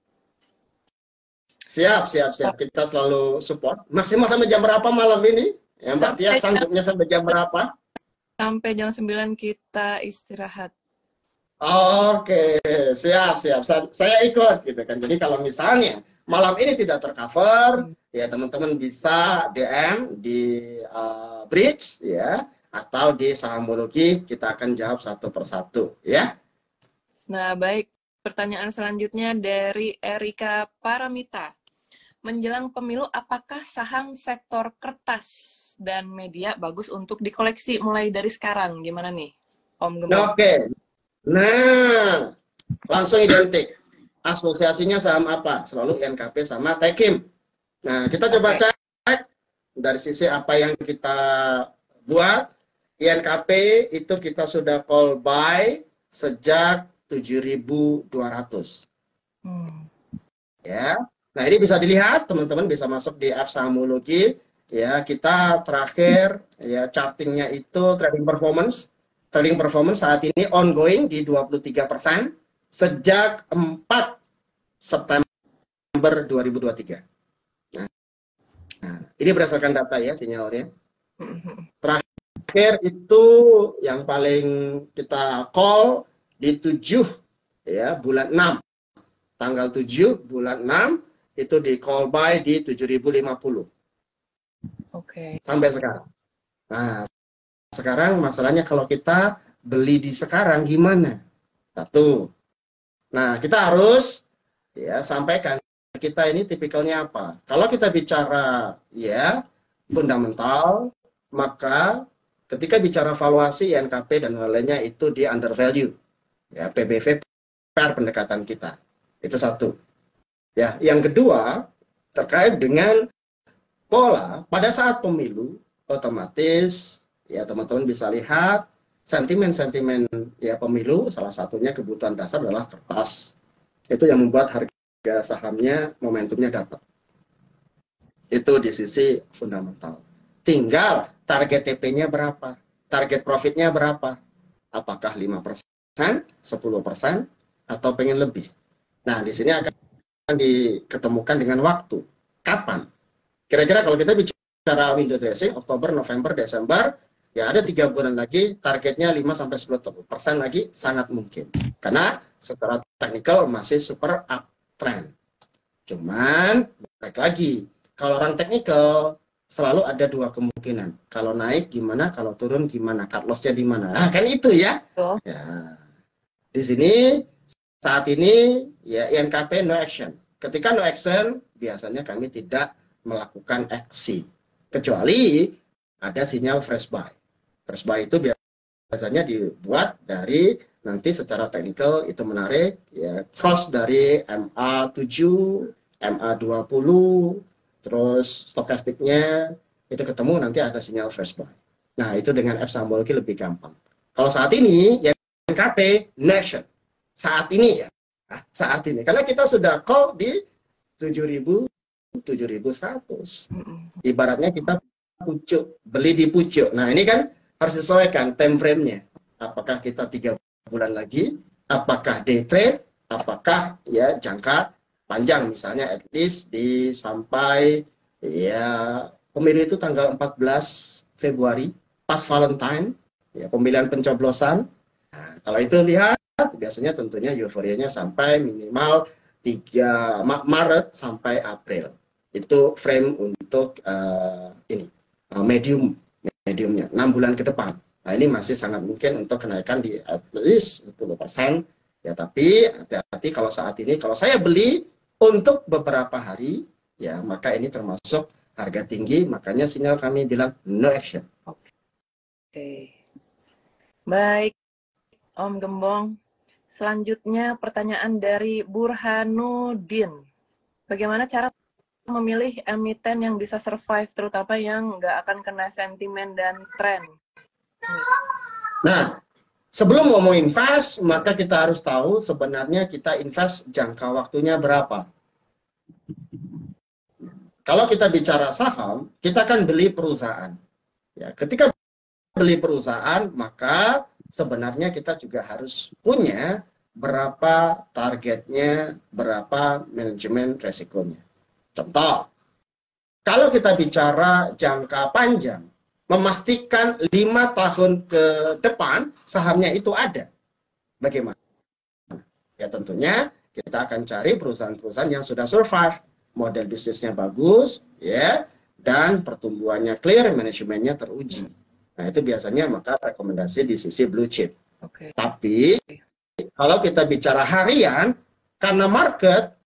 Siap. Kita selalu support. Maksimal sampai jam berapa malam ini? Ya, Mbak Tia, sanggupnya sampai jam berapa? Sampai jam 9 kita istirahat. Oke, siap. Saya ikut gitu kan. Jadi kalau misalnya malam ini tidak tercover, ya teman-teman bisa DM di Bridge, ya, atau di Sahamologi, kita akan jawab satu persatu, ya. Nah, baik. Pertanyaan selanjutnya dari Erika Paramita. Menjelang pemilu, apakah saham sektor kertas dan media bagus untuk dikoleksi mulai dari sekarang? Gimana nih, Om Gembong? Oke. Nah, langsung identik. Asosiasinya saham apa? Selalu INKP sama Tekim. Nah, kita coba cek dari sisi apa yang kita buat. INKP itu kita sudah call buy sejak 7.200. Ya. Nah, ini bisa dilihat, teman-teman bisa masuk di app Sahamologi. Ya, kita terakhir ya chartingnya itu trading performance. Trading performance saat ini ongoing di 23% sejak 4 September 2023. Nah, ini berdasarkan data ya sinyalnya. Terakhir itu yang paling kita call di 7 ya bulan 6. Tanggal 7 bulan 6 itu di call buy di 7.050. Oke. Sampai sekarang. Nah, sekarang masalahnya kalau kita beli di sekarang gimana? Satu. Nah, kita harus ya sampaikan kita ini tipikalnya apa. Kalau kita bicara ya fundamental, maka ketika bicara valuasi INKP dan lainnya itu di undervalue. Ya, PBV per pendekatan kita. Itu satu. Ya, yang kedua terkait dengan pola pada saat pemilu otomatis ya teman-teman bisa lihat sentimen-sentimen ya pemilu, salah satunya kebutuhan dasar adalah kertas. Itu yang membuat harga sahamnya momentumnya dapat. Itu di sisi fundamental. Tinggal target TP-nya berapa? Target profitnya berapa? Apakah 5%, 10%, atau pengen lebih? Nah, di sini akan diketemukan dengan waktu. Kapan? Kira-kira kalau kita bicara window dressing, Oktober, November, Desember, ya ada 3 bulan lagi, targetnya 5-10% lagi, sangat mungkin. Karena secara teknikal masih super uptrend. Cuman, baik lagi, kalau orang teknikal, selalu ada 2 kemungkinan. Kalau naik gimana, kalau turun gimana, cut loss-nya di mana. Nah, kan itu ya. Ya. Di sini, saat ini, ya INKP no action. Ketika no action, biasanya kami tidak melakukan aksi. Kecuali ada sinyal fresh buy. Fresh buy itu biasanya dibuat dari nanti secara teknikal itu menarik ya cross dari MA7, MA20, terus stokastiknya itu ketemu nanti ada sinyal fresh buy. Nah, itu dengan app Sahamologi lebih gampang. Kalau saat ini ya INKP nation. Saat ini ya. Nah, saat ini karena kita sudah call di 7.100. Ibaratnya kita pucuk, beli di pucuk. Nah, ini kan harus disesuaikan time frame-nya. Apakah kita 3 bulan lagi, apakah day trade, apakah ya jangka panjang, misalnya at least sampai ya pemilu itu tanggal 14 Februari pas Valentine, ya pemilihan pencoblosan. Nah, kalau itu lihat biasanya tentunya euforianya sampai minimal 3 Maret sampai April. Itu frame untuk mediumnya 6 bulan ke depan. Nah, ini masih sangat mungkin untuk kenaikan di at least 10%. Ya, tapi hati-hati kalau saat ini, kalau saya beli untuk beberapa hari, ya maka ini termasuk harga tinggi, makanya sinyal kami bilang no action. Oke. Baik, Om Gembong. Selanjutnya pertanyaan dari Burhanuddin. Bagaimana cara memilih emiten yang bisa survive, terutama yang nggak akan kena sentimen dan tren? Nah, sebelum ngomong invest, maka kita harus tahu sebenarnya kita invest jangka waktunya berapa. Kalau kita bicara saham, kita kan beli perusahaan. Ya, ketika beli perusahaan, maka sebenarnya kita juga harus punya berapa targetnya, berapa manajemen resikonya. Contoh, kalau kita bicara jangka panjang, memastikan 5 tahun ke depan sahamnya itu ada. Bagaimana? Ya tentunya kita akan cari perusahaan-perusahaan yang sudah survive, model bisnisnya bagus, ya, dan pertumbuhannya clear, manajemennya teruji. Nah, itu biasanya maka rekomendasi di sisi blue chip. Okay. Tapi kalau kita bicara harian, karena market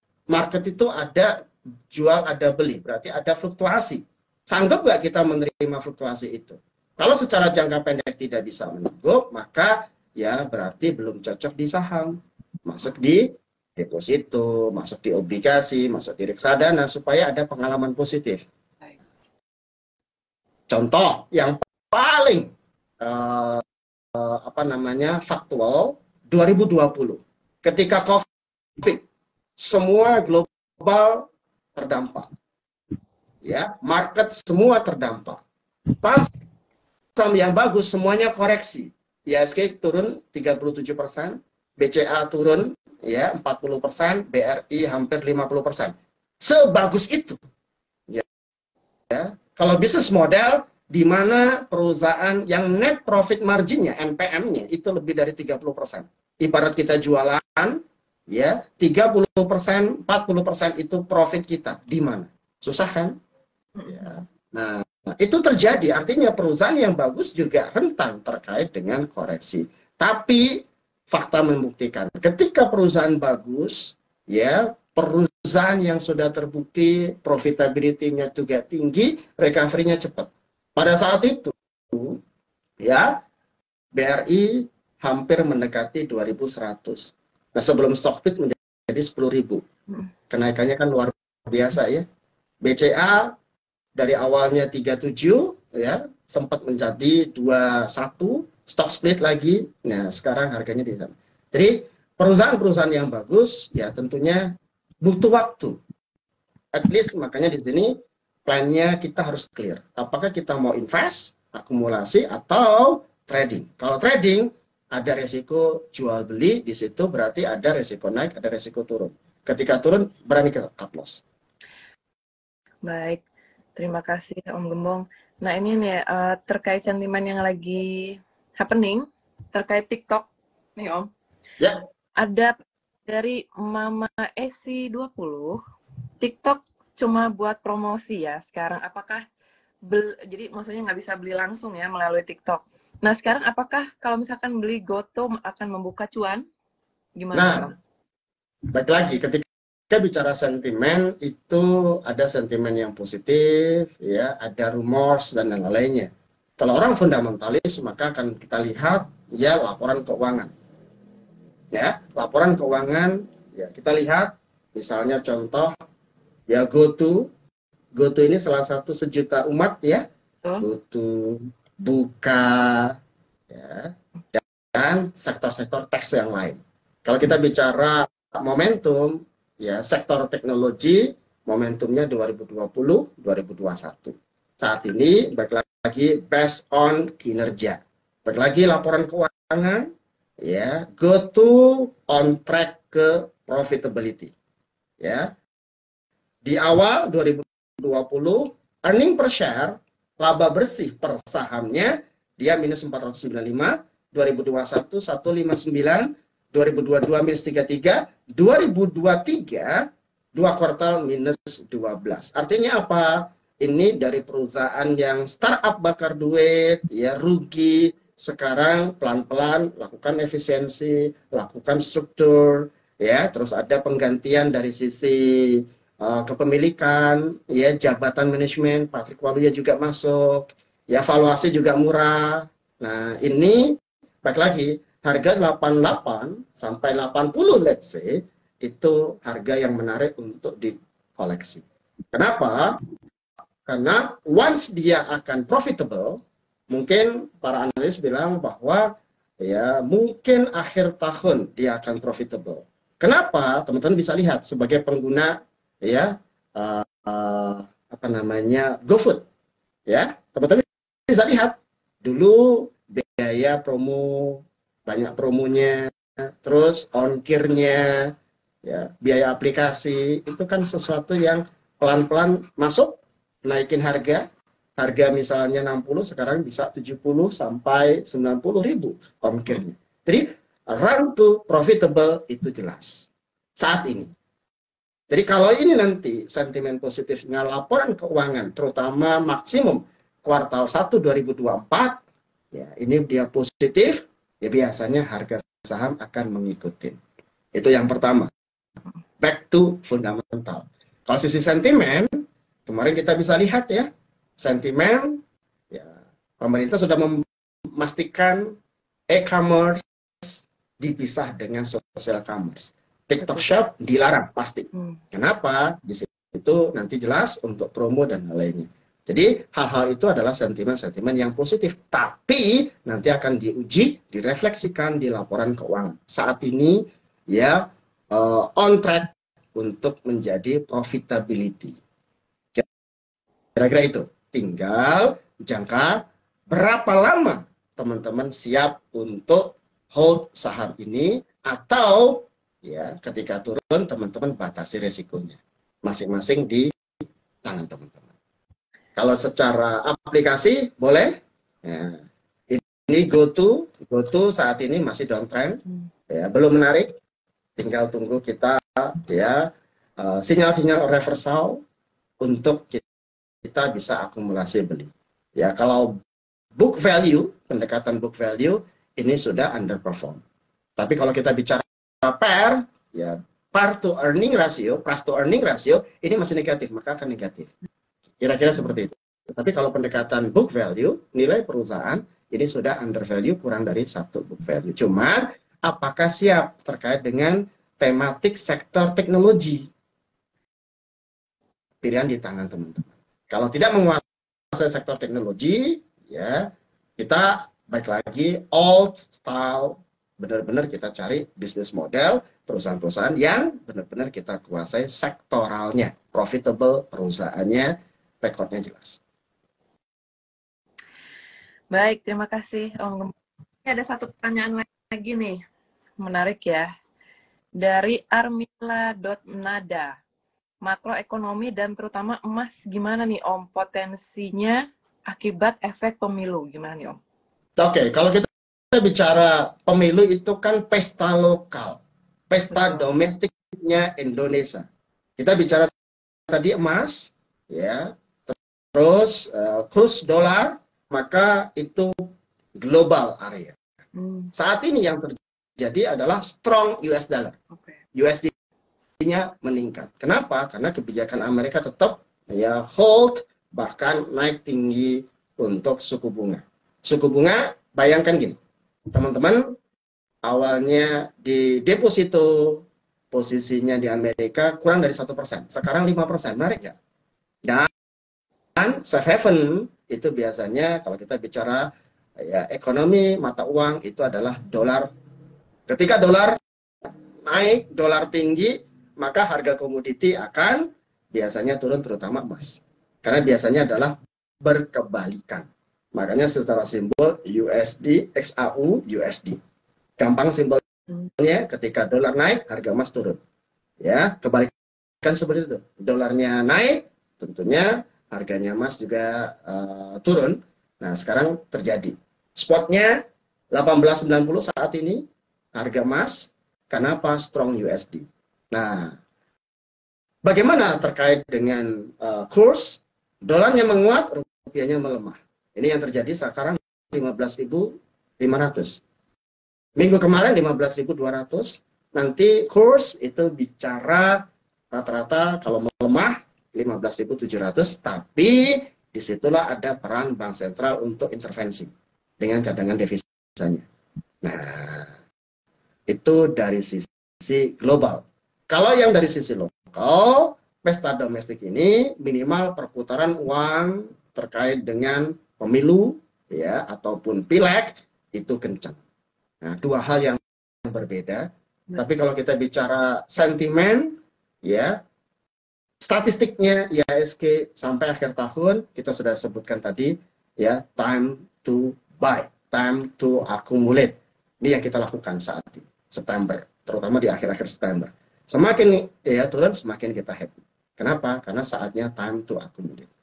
itu ada jual, ada beli, berarti ada fluktuasi. Sanggup nggak kita menerima fluktuasi itu? Kalau secara jangka pendek tidak bisa menanggup, maka ya berarti belum cocok di saham. Masuk di deposito, masuk di obligasi, masuk di reksadana supaya ada pengalaman positif. Contoh yang paling faktual 2020 ketika COVID, semua global terdampak, ya market semua terdampak. Saham yang bagus semuanya koreksi. IHSG turun 37%, BCA turun ya 40%, BRI hampir 50%. Sebagus itu. Ya. Kalau bisnis model di mana perusahaan yang net profit marginnya, NPM-nya itu lebih dari 30%. Ibarat kita jualan, ya 30%, 40% itu profit kita. Di mana? Susah kan? Ya. Nah, itu terjadi. Artinya perusahaan yang bagus juga rentan terkait dengan koreksi. Tapi fakta membuktikan, ketika perusahaan bagus, ya perusahaan yang sudah terbukti profitability-nya juga tinggi, recovery-nya cepat. Pada saat itu, ya, BRI hampir mendekati 2.100. Nah, sebelum stock split menjadi 10.000. Kenaikannya kan luar biasa ya. BCA dari awalnya 37, ya, sempat menjadi 21, stock split lagi. Nah, sekarang harganya di sana. Jadi, perusahaan-perusahaan yang bagus, ya tentunya butuh waktu. At least, makanya di sini plan-nya kita harus clear. Apakah kita mau invest, akumulasi, atau trading? Kalau trading, ada resiko jual beli, di situ berarti ada resiko naik, ada resiko turun. Ketika turun, berani ke cut loss. Baik, terima kasih Om Gembong. Nah ini nih, terkait sentimen yang lagi happening, terkait TikTok, nih Om. Ya. Ada dari Mama Esi 20, TikTok cuma buat promosi ya sekarang. Apakah jadi maksudnya nggak bisa beli langsung ya melalui TikTok. Nah sekarang apakah kalau misalkan beli GoTo akan membuka cuan? Gimana? Nah, baik lagi ketika bicara sentimen itu ada sentimen yang positif, ya ada rumors dan lain-lainnya. Kalau orang fundamentalis maka akan kita lihat ya laporan keuangan. Ya, laporan keuangan ya kita lihat misalnya contoh ya GoTo ini salah satu sejuta umat ya. GoTo, Buka, ya, dan sektor-sektor teks yang lain. Kalau kita bicara momentum, ya sektor teknologi, momentumnya 2020-2021. Saat ini, baik lagi based on kinerja. Baik lagi laporan keuangan, ya GoTo on track ke profitability. Ya. Di awal 2020, earning per share, laba bersih per sahamnya, dia minus 495, 2021 159, 2022 minus 33, 2023 dua kuartal minus 12. Artinya apa? Ini dari perusahaan yang startup bakar duit, ya rugi, sekarang pelan-pelan lakukan efisiensi, lakukan struktur, ya, terus ada penggantian dari sisi kepemilikan, ya, jabatan manajemen, Patrick Waluya juga masuk, ya, valuasi juga murah. Nah, ini baik lagi, harga 88 sampai 80 let's say, itu harga yang menarik untuk dikoleksi. Kenapa? Karena once dia akan profitable, mungkin para analis bilang bahwa ya mungkin akhir tahun dia akan profitable. Kenapa? Teman-teman bisa lihat sebagai pengguna ya apa namanya GoFood, ya teman-teman bisa lihat dulu biaya promo, banyak promonya, terus ongkirnya, ya biaya aplikasi itu kan sesuatu yang pelan-pelan masuk, naikin harga misalnya 60 sekarang bisa 70 sampai 90 ribu ongkirnya. Jadi run to profitable itu jelas saat ini. Jadi kalau ini nanti sentimen positifnya laporan keuangan terutama maksimum kuartal 1 2024, ya ini dia positif, ya biasanya harga saham akan mengikuti. Itu yang pertama. Back to fundamental. Kalau sisi sentimen, kemarin kita bisa lihat ya, sentimen, ya pemerintah sudah memastikan e-commerce dipisah dengan social commerce. TikTok Shop dilarang pasti. Kenapa? Di situ nanti jelas untuk promo dan lainnya. Jadi hal-hal itu adalah sentimen-sentimen yang positif. Tapi nanti akan diuji, direfleksikan di laporan keuangan. Saat ini ya on track untuk menjadi profitability. Kira-kira itu. Tinggal jangka berapa lama teman-teman siap untuk hold saham ini, atau ya ketika turun teman-teman batasi resikonya. Masing-masing di tangan teman-teman. Kalau secara aplikasi boleh. Ya, ini GoTo saat ini masih downtrend, ya belum menarik. Tinggal tunggu kita ya sinyal-sinyal reversal untuk kita bisa akumulasi beli. Ya kalau book value, pendekatan book value ini sudah underperform. Tapi kalau kita bicara PER, ya PAR to earning ratio, price to earning ratio ini masih negatif, maka akan negatif. Kira-kira seperti itu. Tapi kalau pendekatan book value, nilai perusahaan ini sudah under value, kurang dari 1 book value. Cuma apakah siap terkait dengan tematik sektor teknologi? Pilihan di tangan teman-teman. Kalau tidak menguasai sektor teknologi, ya kita balik lagi old style, benar-benar kita cari bisnis model perusahaan-perusahaan yang benar-benar kita kuasai sektoralnya, profitable perusahaannya, rekodnya jelas. Baik, terima kasih Om. Ada satu pertanyaan lagi nih, menarik ya. Dari Armila.nada, makroekonomi dan terutama emas gimana nih Om, potensinya akibat efek pemilu, gimana nih Om? Oke, kalau kita bicara pemilu itu kan pesta lokal, pesta domestiknya Indonesia. Kita bicara tadi emas, ya, terus kurs dolar, maka itu global area. Saat ini yang terjadi adalah strong US dollar. USD-nya meningkat. Kenapa? Karena kebijakan Amerika tetap ya hold, bahkan naik tinggi untuk suku bunga. Suku bunga, bayangkan gini, teman-teman, awalnya di deposito posisinya di Amerika kurang dari 1%, sekarang 5%, menarik ya? Dan safe haven itu biasanya kalau kita bicara ya ekonomi mata uang itu adalah dolar. Ketika dolar naik, dolar tinggi, maka harga komoditi akan biasanya turun, terutama emas. Karena biasanya adalah berkebalikan. Makanya secara simbol USD, XAU, USD. Gampang simbolnya ketika dolar naik, harga emas turun. Ya, kebalikan seperti itu. Dolarnya naik, tentunya harganya emas juga turun. Nah, sekarang terjadi. Spotnya 1890 saat ini harga emas. Kenapa? Strong USD. Nah, bagaimana terkait dengan kurs? Dolarnya menguat, rupiahnya melemah. Ini yang terjadi sekarang 15.500. Minggu kemarin 15.200. Nanti kurs itu bicara rata-rata kalau melemah 15.700, tapi disitulah ada peran bank sentral untuk intervensi dengan cadangan devisanya. Nah, itu dari sisi global. Kalau yang dari sisi lokal, pesta domestik ini minimal perputaran uang terkait dengan pemilu ya ataupun pileg itu kencang. Nah, dua hal yang berbeda. Tapi kalau kita bicara sentimen, ya statistiknya IHSG sampai akhir tahun kita sudah sebutkan tadi, ya time to buy, time to accumulate. Ini yang kita lakukan saat ini September, terutama di akhir-akhir September. Semakin ya turun, semakin kita happy. Kenapa? Karena saatnya time to accumulate.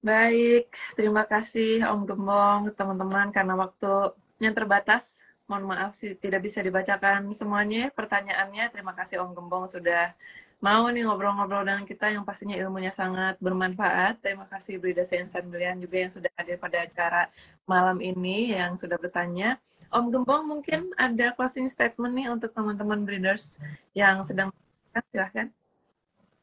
Baik, terima kasih Om Gembong, teman-teman, karena waktunya terbatas. Mohon maaf sih tidak bisa dibacakan semuanya pertanyaannya. Terima kasih Om Gembong sudah mau nih ngobrol-ngobrol dengan kita yang pastinya ilmunya sangat bermanfaat. Terima kasih Brida Sensandilian juga yang sudah hadir pada acara malam ini yang sudah bertanya. Om Gembong mungkin ada closing statement nih untuk teman-teman breeders yang sedang silahkan.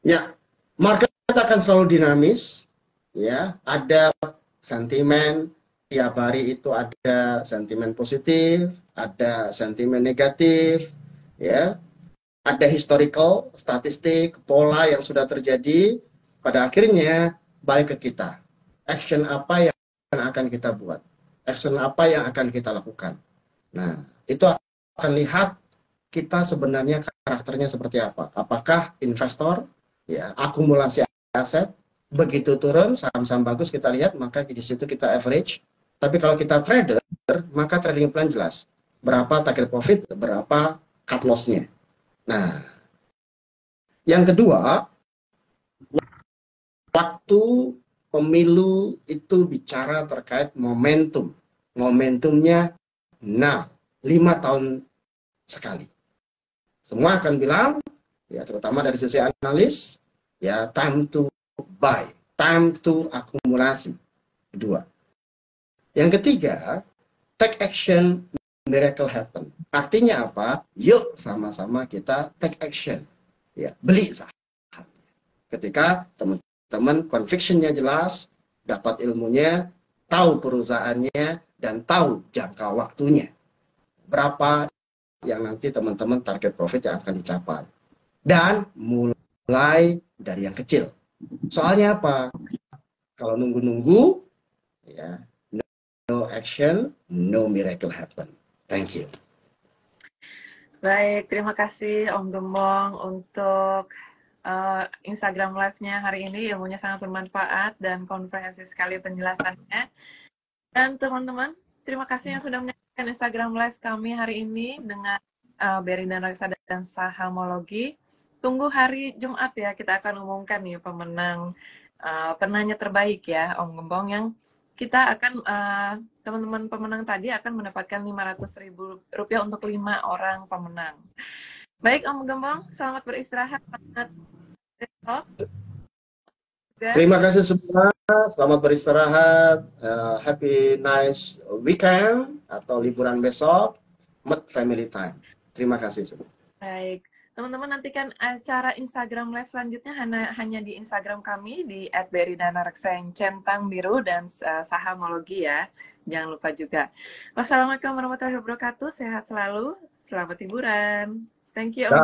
Ya, market akan selalu dinamis. Ya, ada sentimen tiap hari itu ada sentimen positif, ada sentimen negatif, ya. Ada historical, statistik, pola yang sudah terjadi. Pada akhirnya balik ke kita. Action apa yang akan kita buat? Action apa yang akan kita lakukan? Nah, itu akan lihat kita sebenarnya karakternya seperti apa. Apakah investor, ya, akumulasi aset, begitu turun saham-saham bagus kita lihat, maka di situ kita average. Tapi kalau kita trader, maka trading plan jelas berapa target profit, berapa cut loss-nya. Nah, yang kedua, waktu pemilu itu bicara terkait momentum. Momentumnya 5 tahun sekali. Semua akan bilang, ya terutama dari sisi analis, ya time to buy, time to akumulasi. Kedua. Yang ketiga, take action, miracle happen. Artinya apa? Yuk sama-sama kita take action. Ya, beli saham. Ketika teman-teman conviction-nya jelas, dapat ilmunya, tahu perusahaannya, dan tahu jangka waktunya. Berapa yang nanti teman-teman target profit yang akan dicapai. Dan mulai dari yang kecil. Soalnya apa? Kalau nunggu-nunggu, ya, no action, no miracle happen. Thank you. Baik, terima kasih Om Gembong untuk Instagram Live-nya hari ini. Ilmunya sangat bermanfaat dan komprehensif sekali penjelasannya. Dan teman-teman, terima kasih yang sudah menyaksikan Instagram Live kami hari ini dengan Berry dan Reksa dan Sahamologi. Tunggu hari Jumat ya, kita akan umumkan nih pemenang penanya terbaik ya Om Gembong, yang kita akan teman-teman pemenang tadi akan mendapatkan Rp500.000 untuk 5 orang pemenang. Baik Om Gembong, selamat beristirahat. Selamat besok. Terima kasih semua, selamat beristirahat, happy nice weekend atau liburan besok, med family time. Terima kasih semua. Baik, teman-teman nantikan acara Instagram Live selanjutnya hanya di Instagram kami di @berrydanareksa yang centang biru dan Sahamologi ya. Jangan lupa juga. Wassalamualaikum warahmatullahi wabarakatuh. Sehat selalu. Selamat hiburan. Thank you.